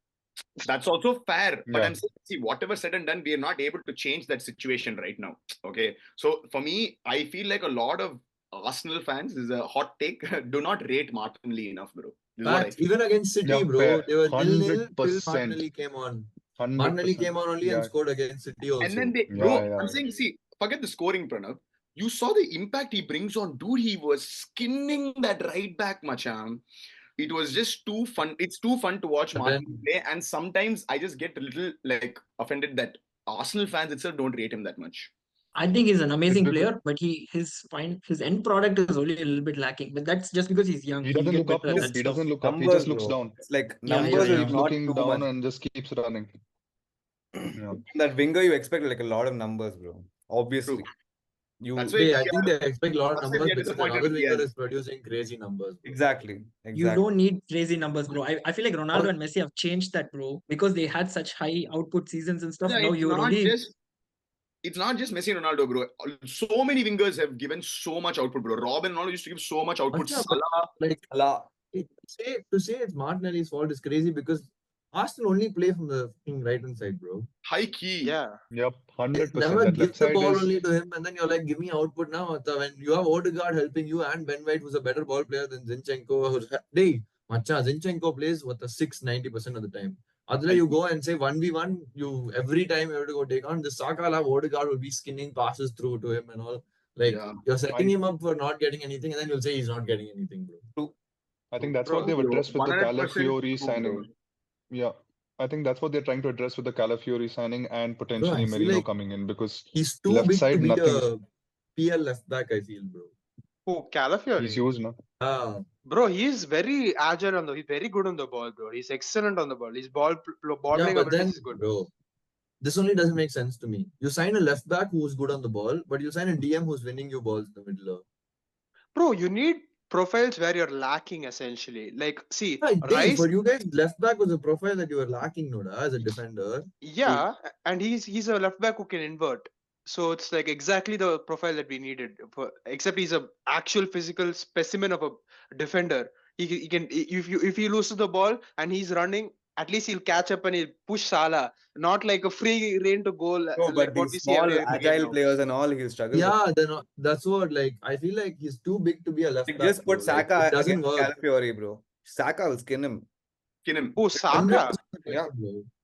That's also fair. But Yeah. I'm saying, see, whatever said and done, we are not able to change that situation right now. Okay. So for me, I feel like a lot of Arsenal fans, this is a hot take, do not rate Martinelli enough, bro. This is what I Facts. feel. Even against City, Yeah, bro, fair. they were 0-0 till 100%. Martinelli came on. Martinelli 100%. came on only and Yeah. scored against City also. And then they, Yeah, bro, yeah. I'm saying, see, forget the scoring, Pranav. You saw the impact he brings on, dude. He was skinning that right back, machan. It was just too fun. It's too fun to watch But Martin then, play. And sometimes I just get a little like offended that Arsenal fans itself don't rate him that much. I think he's an amazing because player, but his end product is only a little bit lacking. But that's just because he's young. he He'll doesn't get look up. better No, and he stuff. doesn't look up. He Numbers, just looks bro. down. It's like Yeah, numbers He is keeps not looking too down much. and just keeps running. Yeah. That winger, you expect like a lot of numbers, bro. True. Obviously. You That's why I think they expect a lot of that's why numbers we are because disappointed another with winger Diaz. is producing crazy numbers, bro. exactly. You don't need crazy numbers, bro. I feel like Ronaldo All- and Messi have changed that, bro, because they had such high output seasons and stuff. Yeah, Now you're only it's not just Messi and Ronaldo, bro. So many wingers have given so much output, bro. Robin and all used to give so much output. Yeah, but Salah, like Allah. to say it's Martinelli's fault is crazy because Arsenal only play from the right hand side, bro. high key. Yeah. Yep. They 100%. never That give left the side ball is. only to him, and then you're like, give me output now. When you have Odegaard helping you and Ben White, who's a better ball player than Zinchenko, hey, macha, Zinchenko plays with a 90% of the time. Otherwise, you go and say 1v1, you every time you have to go take on. The Saka will have Odegaard will be skinning passes through to him and all. Like Yeah. you're setting I him up for not getting anything, and then you'll say he's not getting anything, bro. I think that's Bro, what they've Bro, addressed with the 100% Calafiori true, signing. bro. Yeah. I think that's what they're trying to address with the Calafiori signing and Bro, potentially I feel Merino like coming in because he's too left big to side, be nothing. a PL left back, I feel, bro. Oh, Calafiori. He's used now. Bro, he's very agile on the. He's very good on the ball, bro. He's excellent on the ball. His ball Yeah, playing but then, ability is good. bro, this only doesn't make sense to me. You sign a left back who's good on the ball, but you sign a DM who's winning you balls in the middle. Bro, you need profiles where you're lacking essentially. Like, see, Hey, Rice. for you guys, left back was a profile that you were lacking, Noda, as a defender. Yeah, and he's a left back who can invert. So it's like exactly the profile that we needed. Except he's a actual physical specimen of a defender. He can if he loses the ball and he's running, at least he'll catch up and he'll push Salah. Not like a free reign to goal No, like but what these we see every small, other game agile now. players and all, he'll struggle with. Yeah, then that's what, like, I feel like he's too big to be a left Like, back. just put bro. Like, Saka it doesn't against work. Calafiori, bro. Saka will skin him. Skin him. Oh, Saka. 100% Yeah.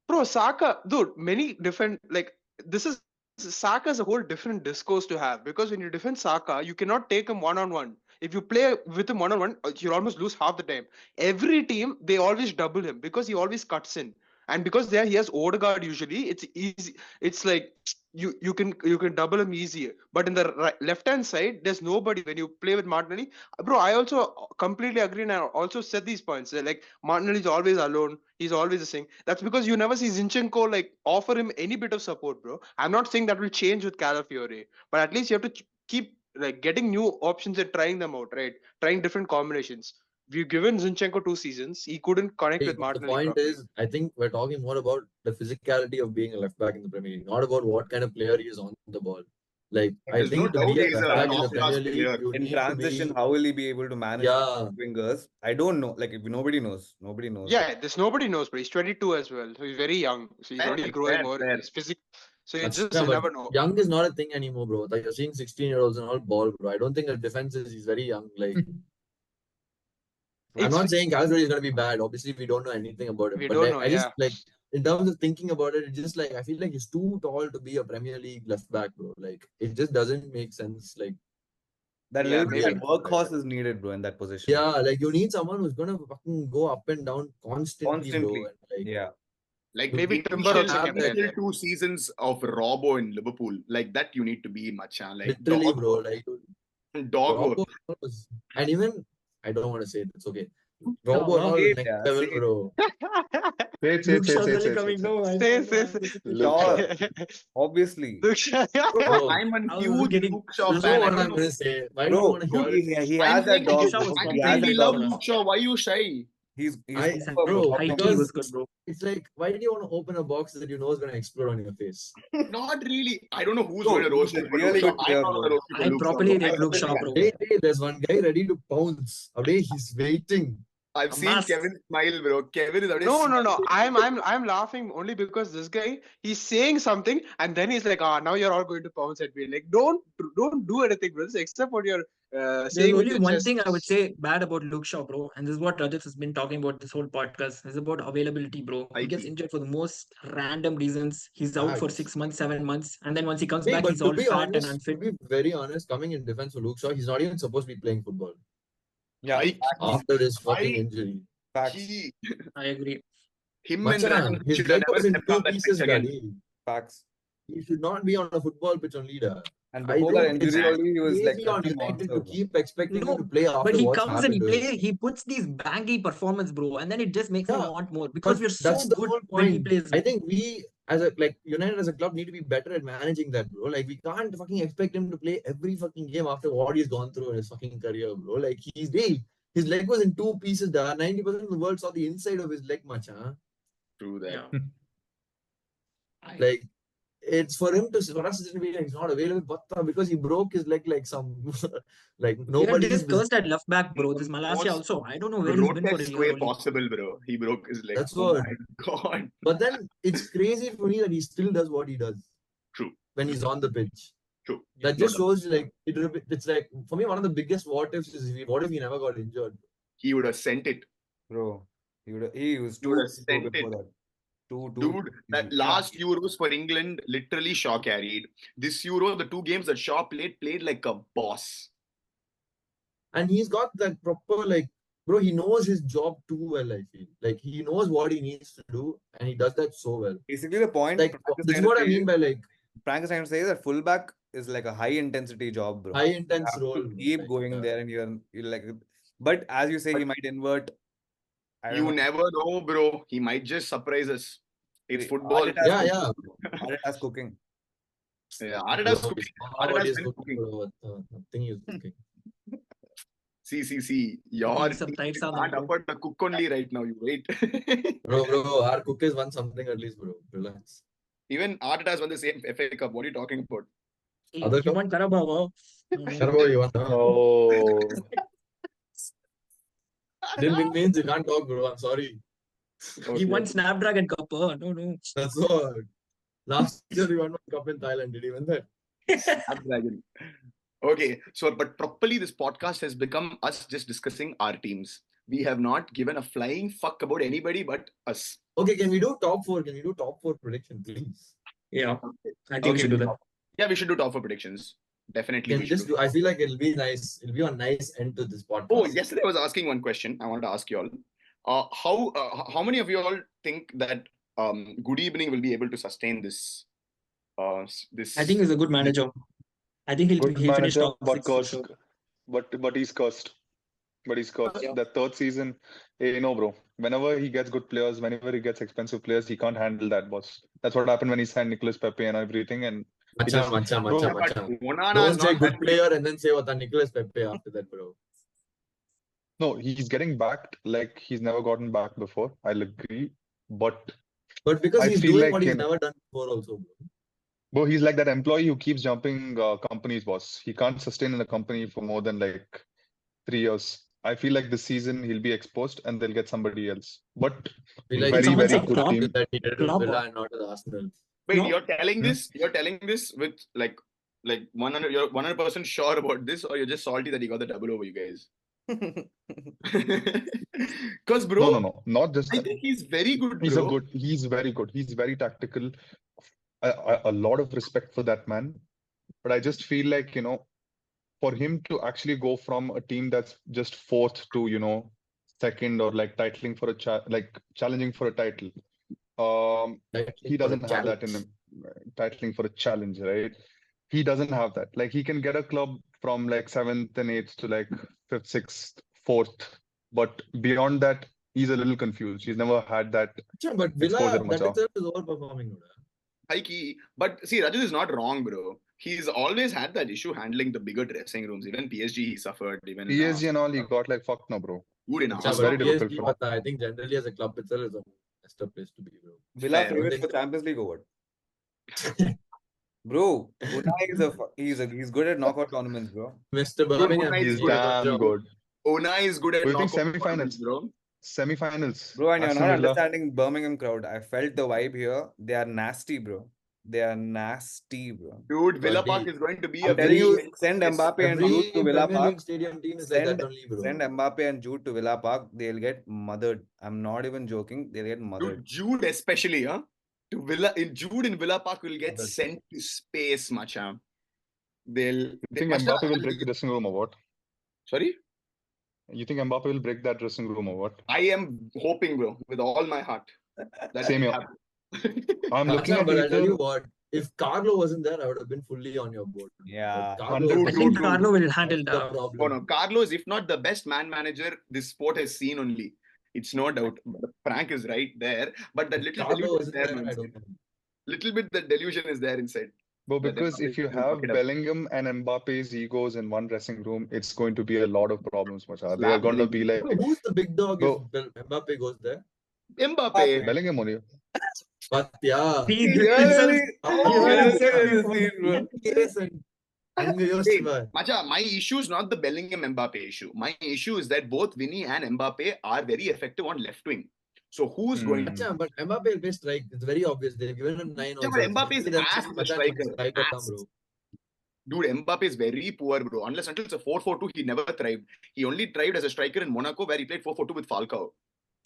Bro, Saka, dude, many different like this is Saka is a whole different discourse to have because when you defend Saka, you cannot take him one-on-one. If you play with him one-on-one, you'll almost lose half the time. Every team they always double him because he always cuts in, and because there he has Odegaard usually, it's easy. It's like you can double him easier. But in the left hand side, there's nobody when you play with Martinelli. Bro, I also completely agree, and I also said these points. Like Martinelli is always alone. He's always the same. That's because you never see Zinchenko like offer him any bit of support, bro. I'm not saying that will change with Calafiori, but at least you have to keep like getting new options and trying them out, right? Trying different combinations. We've given Zinchenko 2 seasons. He couldn't connect with The Martinelli point properly. is, I think we're talking more about the physicality of being a left back in the Premier League, not about what kind of player he is on the ball. Like, I There's no think to doubt be a he's left a back in the top-class Premier League, player. you In need to transition, be. how will he be able to manage Yeah. wingers? I don't know. Like, if nobody knows. Nobody knows. Yeah, there's nobody knows, but he's 22 as well. So he's very young. So he's only growing more. Fair. He's physical. So you Achha, just but never know. young is not a thing anymore, bro. Like, you're seeing 16-year-olds and all ball, bro. I don't think the defense is he's very young. Like, I'm not saying Calafiori is going to be bad. Obviously, we don't know anything about him. We But don't like, know, I just yeah. like in terms of thinking about it, it's just like I feel like he's too tall to be a Premier League left back, bro. Like it just doesn't make sense. Like That Yeah, little bit maybe. that workhorse is needed, bro, in that position. yeah, like you need someone who's gonna fucking go up and down constantly, Constantly. bro. And like Yeah. Like Maybe the Timber also can play initial there. 2 seasons of Robbo in Liverpool, like that you need to be machan. Like literally, bro. dog, Like dog. Robbo was, and even I don't want to say it, it's okay. Robo no. all Same, next yeah, level, same. bro. Luke Shaw's only coming. No, Sure, obviously. Bro, I'm a I was huge getting. Luke Shaw you know fan. I what don't I'm know. gonna say. Why do you Bro, want to hear dude, it? he I'm has that saying Luke dog, Shaw bro. was I He has perfect that really in love dog. Luke Shaw. Why are you shy? He's I super, bro. bro, Top High notch. key because was good, bro. it's like, why did you want to open a box that you know is gonna explode on your face? Not really. I don't know who's Bro, going to he's roast a you for Luke really Shaw. good I'm player, not going to bro. roast you for I Luke Shaw, properly bro. rate Luke Shaw, bro. Hey, there's one guy ready to pounce. Today he's waiting. I've A seen must. Kevin smile, bro. Kevin is already No, no, no. smiling. I'm laughing only because this guy, he's saying something and then he's like, now you're all going to pounce at me. Like, don't do anything, bro. Except what you're There's saying with only your one chest. thing I would say bad about Luke Shaw, bro, and this is what Rajat has been talking about this whole podcast. Is about availability, bro. He gets Mikey. injured for the most random reasons. He's out for Facts. 6 months, 7 months, and then once he comes Hey, back, but he's all fat and to unfit. be very honest, coming in defense for Luke Shaw, he's not even supposed to be playing football Yeah, Mikey. after his fucking I, injury. facts, he, I agree. him and Ryan Macha, his should have leg never was in stepped two on that pieces, pitch again. daddy. facts. He should not be on a football pitch on leader. And I before that don't. It's injury, only he was like crazy such on a United monster, to bro. keep expecting him to No, play but after he what's comes and he happened to him. play. He puts these baggy performance, bro, and then it just makes me Yeah, want more because but we're that's so the good whole when he point. plays. I think we, as a like United as a club, need to be better at managing that, bro. Like we can't fucking expect him to play every fucking game after what he's gone through in his fucking career, bro. Like his leg was in two pieces. 90% of the world saw the inside of his leg, macha. True that. Yeah. Like it's for him to for us to be like he's not available, but because he broke his leg like some like We are nobody's business. discussed at left back, bro. This Malaysia Most also. I don't know where he's been for a grotesque year way only. possible, bro. He broke his leg. That's Oh what. my god. But then it's crazy for me that he still does what he does True. when he's on the pitch. True. That No just doubt. shows you like it's like for me one of the biggest what ifs is what if he never got injured? He would have sent it. Bro, he was He would too have good sent before it. that. Too Dude, that easy. last Euros for England, literally Shaw carried. This Euro, the two games that Shaw played like a boss. And he's got that proper like bro, he knows his job too well, I feel. Like he knows what he needs to do and he does that so well. Basically, the point Like Frank is this is trying to what I say mean by like Frank is trying to say is that fullback is like a high intensity job, bro. high You intense have role. to keep Like, going there, and you're like, but as you say, he might invert. I don't You know. never know, bro. He might just surprise us. It's See, football. yeah. Arteta's cooking. Yeah, Bro, Arteta's he's cooking. what Arteta's he's been cooking, cooking. bro. Nothing he's cooking. See. Your Eating some team tight can't salad, bro. afford the cook only right now. You wait. Bro, our cook has won something at least, bro. Relax. Even Arteta's won the same FA Cup. What are you talking about? Other He cup? won Carabao. Carabao, you won. Oh, Didn't win means you can't talk, bro. I'm sorry. He won Snapdragon Cup. No. That's what. Last year he won one cup in Thailand. Did he win that? Snapdragon. Okay, so but properly, this podcast has become us just discussing our teams. We have not given a flying fuck about anybody but us. Okay, can we do top four? Can we do top four prediction, please? Yeah, I think we should do that. Yeah, we should do top four predictions. Definitely, Can we we should just do. do? I feel like it'll be nice. It'll be a nice end to this podcast. Oh, yesterday I was asking one question. I wanted to ask you all. How many of you all think that Good Evening will be able to sustain this? This. I think he's a good manager. I think he'll good finish manager, top but 6 for cursed. sure. But he's cursed. But he's cursed. Yeah. That third season, bro. Whenever he gets good players, whenever he gets expensive players, he can't handle that, boss. That's what happened when he signed Nicolas Pepe and everything. And he just, Macha. bro, But Onana Don't is say not good that player and then say what Nicolas Pepe after that, bro. no, he's getting backed like he's never gotten back before. I'll agree. But Because I he's feel doing like, what he's never done before, also, bro. bro, he's like that employee who keeps jumping companies, boss. He can't sustain in a company for more than like 3 years. I feel like this season he'll be exposed and they'll get somebody else. But Feel like very, someone very say good Klopp? team. that he did it with Klopp. Villa and not with Arsenal. Wait, No? you're telling this? You're telling this with like 100? You're 100% sure about this, or you're just salty that he got the double over you guys? Because bro, No. Not just I that. think he's very good, He's bro. he's very good. He's very tactical. A lot of respect for that man. But I just feel like, for him to actually go from a team that's just fourth to, second or like titling for challenging for a title. He doesn't have that in him. Titling for a challenge, right? He doesn't have that. Like he can get a club from like 7th and 8th to like 5th, 6th, 4th But beyond that, he's a little confused. He's never had that But Villa, exposure, that macha. itself is overperforming. High key. But see, Rajat is not wrong, bro. He's always had that issue handling the bigger dressing rooms. Even PSG, he suffered. Even PSG and all, he got like fucked now, bro. good in Yeah, It's Arsenal. very but difficult PSG, for him. but I think generally as a club itself is a messed up place to be, bro. Villa Fair. favorites for Champions League or what? Bro, Unai he's good at knockout tournaments, bro. Mr. Birmingham, Unai is He's good at damn job. good. Unai is good at Do you think knockout semi-finals? tournaments, bro. Semi-finals. Bro, and you're Aston not Villa. understanding Birmingham crowd. I felt the vibe here. They are nasty, bro. They are nasty, bro. Dude, Villa Buddy, Park is going to be I'm a telling very you, send Mbappe and every Jude to Villa Premier Park. League stadium team is like that only, bro. Send Mbappe and Jude to Villa Park. They'll get mothered. I'm not even joking. They'll get Dude, mothered. Jude especially, huh? Jude in Villa Park will get Mothered. sent to space, macha. You think Mbappe will break the dressing room or what? Sorry? You think Mbappe will break that dressing room or what? I am hoping, bro, with all my heart. That Same will here. happen. I'm looking Acha, at but I'll tell either. you what, if Carlo wasn't there, I would have been fully on your board. Yeah. But Carlo 100%. I is think Dude. Carlo will handle the the. Oh problem. no, Carlos, if not the best man manager this sport has seen only. It's no doubt. But Frank is right there. But that little Carlo delusion is wasn't there there, I inside. don't know. Little bit the delusion is there inside. But That because Mbappe if you will have fuck it up. Bellingham and Mbappe's egos in one dressing room, it's going to be a lot of problems, macha. They are Slap going to Bellingham. be like, Bro, who's the big dog bro, if Mbappe goes there? Mbappe. Bellingham only. But yeah, See, this itself, yes, and அங்க Hey, யோசிச்சு Macha, my issue is not the Bellingham Mbappe issue. My issue is that both Vinny and Mbappe are very effective on left wing. So who's going? Acha, but Mbappe will play strike. It's very obvious. They've given him 9 Yeah, also. but Mbappe is ass as a striker. Ass. Bro. Dude, Mbappe is very poor, bro. Unless until it's a 4-4-2, he never thrived. He only thrived as a striker in Monaco, where he played 4-4-2 with Falcao.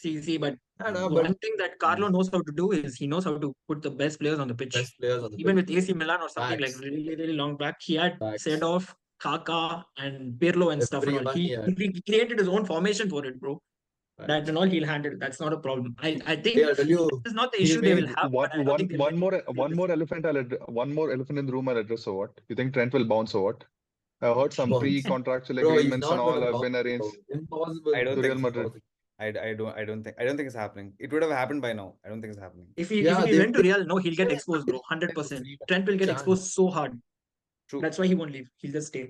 see, but Yeah, no, but one thing that Carlo knows how to do is he knows how to put the best players on the pitch. best players on the Even pitch. with AC Milan or something like Facts. really, really long back, he had Facts. Seedorf, Kaka, and Pirlo and stuff. And all. Everyone He created his own formation for it, bro. Facts. That and all he'll handle. That's not a problem. I think Yeah, I'll tell you, this is not the he issue they will made have. But I don't think they'll one get more it. one more elephant one more elephant in the room I'll address or what? You think Trent will bounce or what? I heard some Bounce. pre-contractual bro, he's agreements not and all gonna have been bounce, arranged. bro. Impossible. I don't to think Real so. Madrid. I don't think it's happening. It would have happened by now. I don't think it's happening. If he they- went to Real, no, he'll get exposed, bro. 100%. Trent will get Chance. exposed so hard. True. That's why he won't leave. He'll just stay.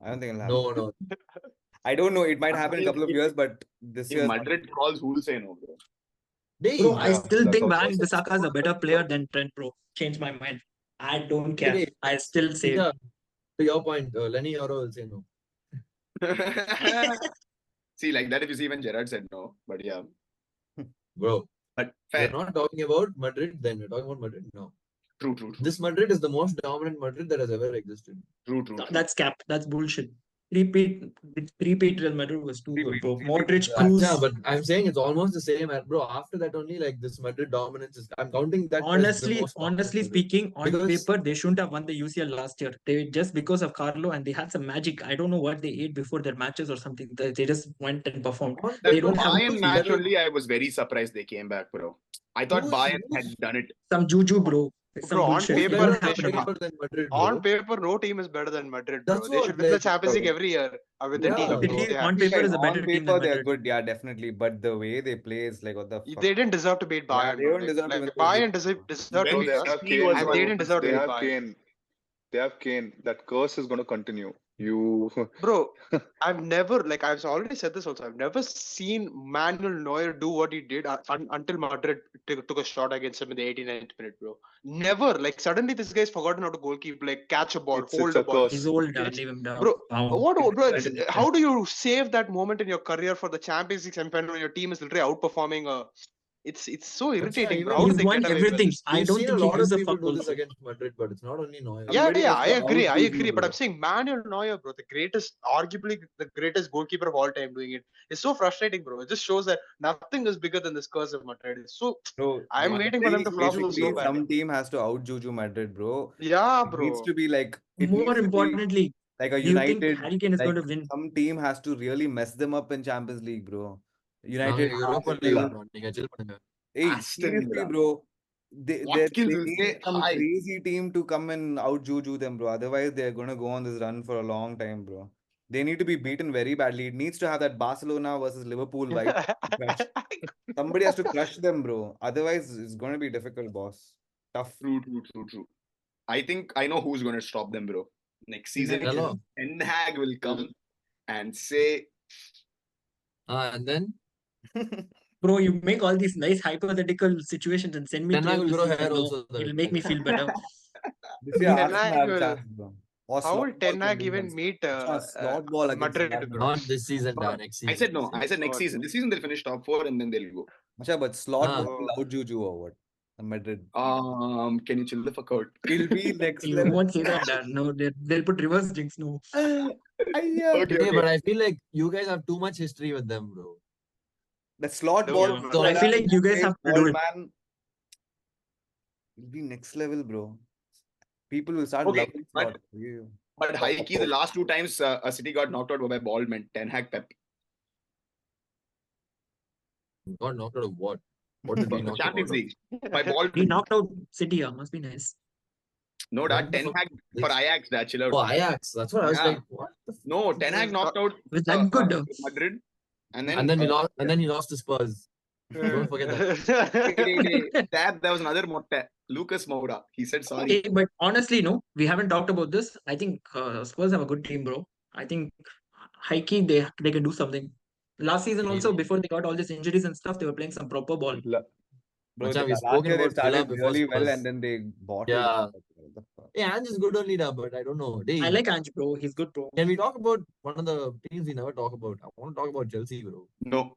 I don't think it'll happen. No. I don't know. It might happen in a couple of years, but this If year. Madrid calls, who will say no, bro? Bro, I Yeah, still that's think also- Van Bissaka is a better player than Trent, bro. Change my mind. I don't care. Wait. I still say Yeah, to your point, Leny Yoro will say no. See, like that, if you see when Gerrard said no, but yeah. Bro, But we're fair. not talking about Madrid then. We're talking about Madrid now. True. This Madrid is the most dominant Madrid that has ever existed. True. that's cap. That's bullshit. Repeat Real Madrid was too good, bro. Modric, Yeah. Cruz. Yeah, but I'm saying it's almost the same, bro. After that, only like this Madrid dominance is. I'm counting that. as the Honestly most dominant Madrid. speaking, on Because- paper, they shouldn't have won the UCL last year. They just because of Carlo and they had some magic. I don't know what they ate before their matches or something. They just went and performed. On They paper, don't have Bayern match better- only, I was very surprised they came back, bro. I thought Who's- Bayern who's- had done it. some juju, bro. Some Bro, on bullshit. paper, It won't they happen should again. better than Madrid, bro. On paper, no team is better than Madrid, bro. That's They what, should win the like, Champions League every year with the Yeah. team. City they on have. paper is a better On team paper, than they're Madrid. good. Yeah, definitely. But the way they play is like, what the fuck? They didn't deserve to beat Yeah, Bayern. they bro. don't deserve to win the Bayern league. deserved When to No, beat they us. have Messi Kane, was And bro. they didn't deserve to They beat have Bayern. Kane. They have Kane. That curse is going to continue. You. Bro, I've never, like, I've already said this also. I've never seen Manuel Neuer do what he did until Madrid took a shot against him in the 89th minute, bro. Never. Like, suddenly this guy's forgotten how to goalkeep, like, catch a ball, It's hold a a ball. curse. He's old, It's- leave him down. Bro, Wow. bro, how do you save that moment in your career for the Champions League semi-final when your team is literally outperforming it's so irritating, bro. How He's do they won get away with everything. this? I We've don't seen think a he lot gives of a people fuck do this also. against Madrid, but it's not only Neuer. Yeah, Somebody has I to agree, out-do you, but bro. I'm saying Manuel Neuer, bro, arguably the greatest goalkeeper of all time doing it. It's so frustrating, bro. It just shows that nothing is bigger than this curse of Madrid. It's so, Bro, I'm waiting for them to flop so basically, bad. some team has to out Juju Madrid, bro. Yeah, It needs bro. to be like it needs More to be importantly, like a do you think United. Harry Kane is like going to win? some team has to really mess them up in Champions League, bro. United. Europa Aston League Villa. bro. நீங்க chill பண்ணுங்க. Hey, Aston seriously, Villa. bro. They Watkins will need say some hi. crazy team to come and out Juju them, bro. Otherwise, they're gonna go on this run for a long time, bro. They need to be beaten very badly. It needs to have that Barcelona versus Liverpool vibe. Crush. Somebody has to crush them, bro. Otherwise, it's going to be difficult, boss. Tough. True. I think I know who's going to stop them, bro. Next season, United. Hello. Ten Hag will come and say, And then Bro, you make all these nice hypothetical situations and send me Ten Hag through will this grow season. hair No, also. it'll make me feel better. This year, Ten Arsenal Hag have a will- chance, bro. Or How slot will ball Ten can Hag do even once. meet Slot ball against Madrid, Real bro? Madrid. Not this season, no, next season. I said no. Next I said next Oh, season. This season they'll finish top 4 and then they'll go. Macha, but slot Ah. ball will out Juju or what? Madrid. Can you chill the fuck out? He'll be next You level. won't say that, Dan. No, they'll put reverse jinx. No. Okay. But I feel like you guys have too much history with them, bro. The slot No, ball. yeah. So I feel like you guys have to do it. Man, will be next level, bro. People will start Okay, loving but- slot. Yeah. But high key, the last 2 times a City got knocked out by Baldman, Ten Hag, Pep. Got knocked out of what? What did we knock him Champions out of? League by He Baldman. knocked out City. Yeah, must be nice. No, that When the Ten fuck Hag is for this? Ajax, that chill out. Oh, Ajax. That's what I was Yeah. like. What the f- No, Ten Hag knocked out Was that good? Madrid, and And then he lost. yeah. And then he lost to Spurs. Don't forget that. There was another Motta, Lucas Moura. He said sorry. Hey, but honestly, no, we haven't talked about this. I think Spurs have a good team, bro. I think high key they can do something. Last season also, Really? before they got all these injuries and stuff, they were playing some proper ball. Bro, Macha, we've last spoken year they about Villa started before really well Spurs. and then they bought Yeah. it. What the fuck? Yeah, Ange is good only now, but I don't know. I like Ange, bro. He's good, bro. Can we talk about one of the teams we never talk about? I want to talk about Chelsea, bro. No.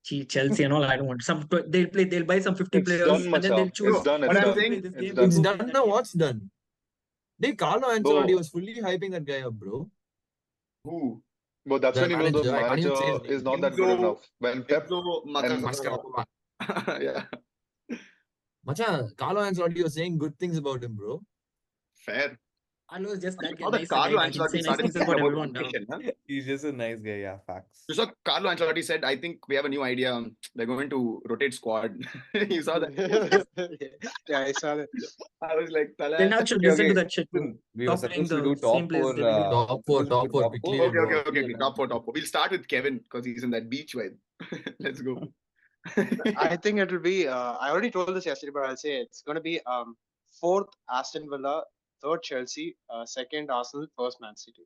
Chelsea and all. I don't want some. They'll buy some 50 It's players done, and Macha. then they'll choose. It's done. But It's I'm done. saying this It's game, done. It's go done play that now. game. What's done? Carlo Ancelotti was fully hyping that guy up, bro. Who? But that's The when you know the manager, I can't even say his manager name. is not that good Enzo- enough. When Pep Enzo Macassara. Yeah, Macha, Carlo Ancelotti was saying good things about him, bro. fair. Carlo is just that You saw that nice Carlo guy that can Ancelotti say nice started things saying about about everyone. education, huh? He's just a nice guy, yeah, facts. You saw Carlo Ancelotti said, I think we have a new idea. They're going to rotate squad. You saw that? Yeah, I saw that. I was like, Tala. Then should Okay, listen to okay. that shit. Bro. We were Stop playing supposed to the do top same players four. they were doing. Top four, quickly. Okay. Top four. We'll start with Kevin because he's in that beach vibe. Let's go. I think it will be. I already told this yesterday, but I'll say it's going to be fourth Aston Villa, third Chelsea, second Arsenal, first Man City.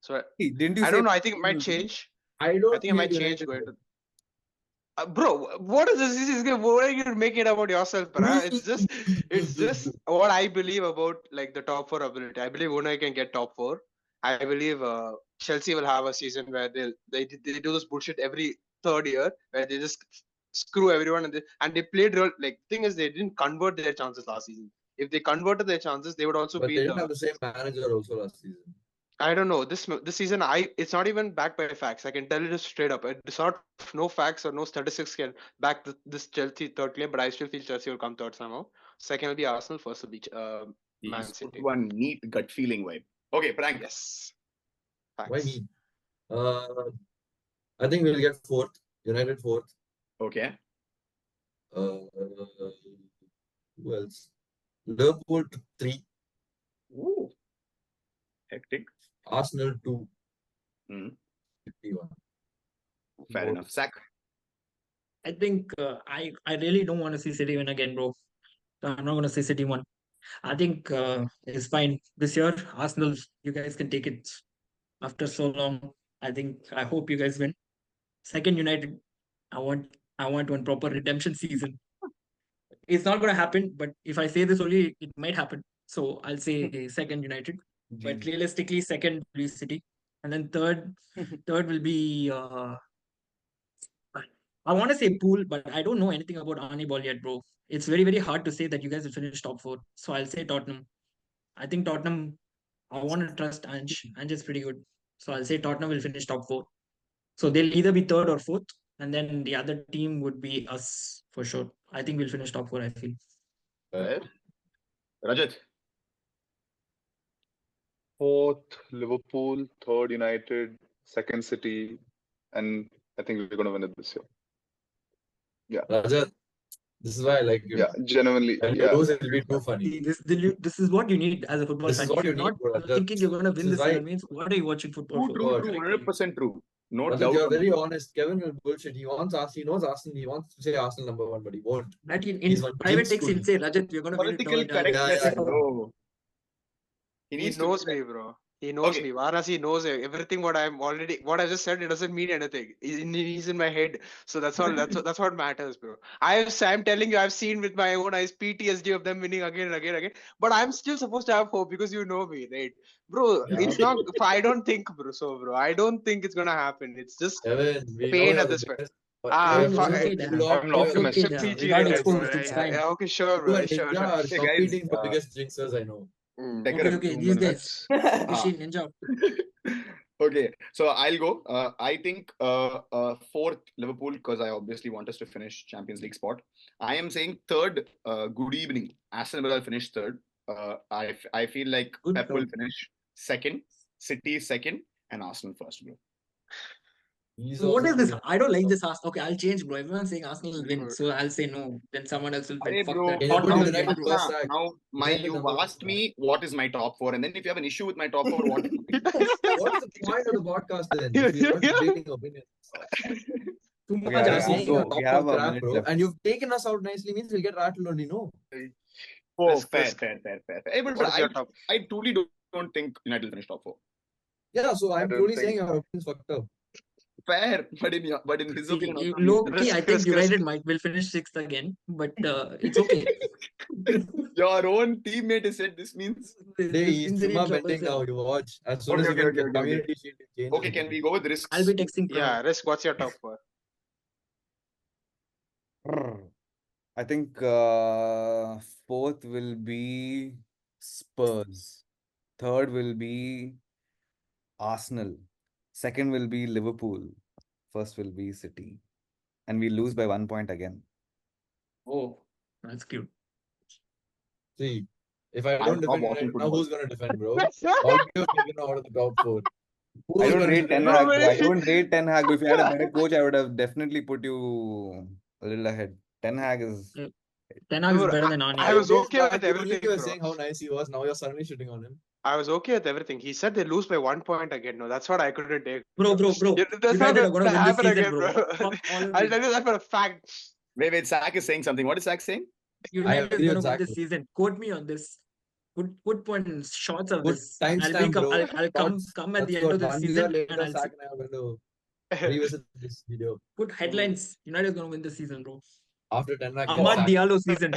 So Hey, didn't you I say don't know. I think it might change. I don't I think it might feel change United, going bro. to. Bro, what is this? What are you making it about yourself, bruh? It's just what I believe about like the top four ability. I believe Unai can get top four. I believe Chelsea will have a season where they do this bullshit every third year where they just screw everyone and they played real. Like thing is they didn't convert their chances last season. If they converted their chances, they would also But be they didn't have the same manager also last season. I don't know. This season, it's not even backed by facts. I can tell you this straight up. It's not no facts or no statistics can back this Chelsea third claim, but I still feel Chelsea will come third somehow. Second will be Arsenal. First will be Man He's City. one neat gut feeling vibe. Okay, Prank. Yes. Why Facts. me? I think we'll get fourth. United fourth. Okay. Who else? Liverpool 3. Ooh. Hectic. Arsenal 2. Hmm. 51. Fair enough. Sack. I think I really don't want to see City win again, bro. I'm not going to say City won. I think it's fine this year. Arsenal, you guys can take it after so long. I hope you guys win. Second, United. I want one proper redemption season. It's not going to happen, but if I say this only, it might happen. So I'll say second United. But realistically, second will be City, and then third will be. I want to say Pool, but I don't know anything about Arne Ball yet, bro. It's very, very hard to say that you guys will finish top four. So I'll say Tottenham. I think Tottenham, I want to trust Ange. Ange is pretty good. So I'll say Tottenham will finish top four. So they'll either be third or fourth. And then the other team would be us for sure. I think we'll finish top four, I feel. Fair. Rajat. fourth Liverpool, third United, second City, and I think we're going to win it this year. Rajat, This is why I like you. Yeah, genuinely. When you Yeah. lose, it'll be too funny. See, this is what you need as a football This fan. is If what you're you not need, bro. thinking you're going to win This is this why. season, means what are you watching football for? True, God. 100% true. No Rajat, doubt. you're on very it. honest. Kevin will bullshit. He knows Arsenal. He wants to say Arsenal number one, but he won't. That in He's one private jinx text, he'll student. say, Rajat, we're going to win it. Political No, correctness, Yeah, yeah. bro. He He needs to knows be me, bro. He knows Okay. me. Varanasi knows everything. What I just said, it doesn't mean anything. He's in my head. So that's all. That's what matters, bro. I'm telling you, I've seen with my own eyes PTSD of them winning again and again and again. But I'm still supposed to have hope because you know me, right, bro? Yeah. It's not. I don't think, bro. So, bro, I don't think it's gonna happen. It's just Kevin, we know pain you're at the this point. best. Kevin, Fuck, it's okay, You Dan. lock I'm your- It's okay, optimistic. Dan. PG We got rated, exposed. bro. It's Yeah, fine. yeah, okay, sure, You bro. and Sure, Ninja sure. are Hey, competing for guys, biggest jinxers I know. Okay, these days. Machine Ninja. Okay, so I'll go. I think fourth Liverpool, because I obviously want us to finish Champions League spot. I am saying third. Good evening. Aston Villa finish third. I feel like Good Pep will third. finish second, City second, and Arsenal first, bro. He's So what also is this? doing- I don't like this. Okay, I'll change, bro. Everyone's saying Arsenal will win, so I'll say no. Then someone else will win. Hey, Fuck bro. that. Can you put Tottenham will United win, bro. first sack? Now, United you've number one asked me what is my top four, and then if you have an issue with my top four, what? What's the point of the podcast then? If you're not debating opinions. Too Okay, much I'm I'll saying asking. your go. top We four have a crap, minute bro. left. And you've taken us out nicely means we'll get rattled only, no? Oh, Risk, fair. risk. Hey, but What's your top? I truly don't think United will finish top four. Yeah, so I'm don't truly think- saying your opinion's fucked up. Fair, but in his See, opinion, also, low key, I Risk, think risk, United risk. will finish sixth again, but it's okay. your own teammate has said this means. Hey, This he's injury Chuma troubles, bending now. You watch. As soon Okay, as you okay, win okay, the okay, okay. community shield, it changes. Okay, can we go with risks? I'll be texting. Yeah, risk. What's your top four? I think fourth will be Spurs. Third will be Arsenal. Second will be Liverpool. First will be City. And we lose by 1 point again. Oh, that's cute. See, if I I'm don't not defend watching United now, football. who's going to defend, bro? All of you have taken out of the top four. I Who's don't gonna rate defend? Ten Hag, bro. I don't rate Ten Hag. If you had a better coach, I would have definitely put you a little ahead. Ten Hag is. Ten Hag is Bro, better than Arne. I was Days okay back, with you everything, were bro. saying how nice he was. Now you're suddenly shitting on him. I was okay with everything. He said they lose by 1 point again. No, that's what I couldn't take. Bro. That's United not are gonna going to win this happen season, again, bro. bro. Fuck all of I'll you. tell you that for a fact. Wait, Zach is saying something. What is Zach saying? United is agree gonna with win Zach, this bro. season. Quote me on this. Put point shots of Put this. timestamp, bro. I'll come Thoughts. at the That's end what of the 1 year season and later, I'll Zach and I are going to revisit this video. put headlines. United is gonna win this season, bro. After 10 lakh Ahmad Diallo season.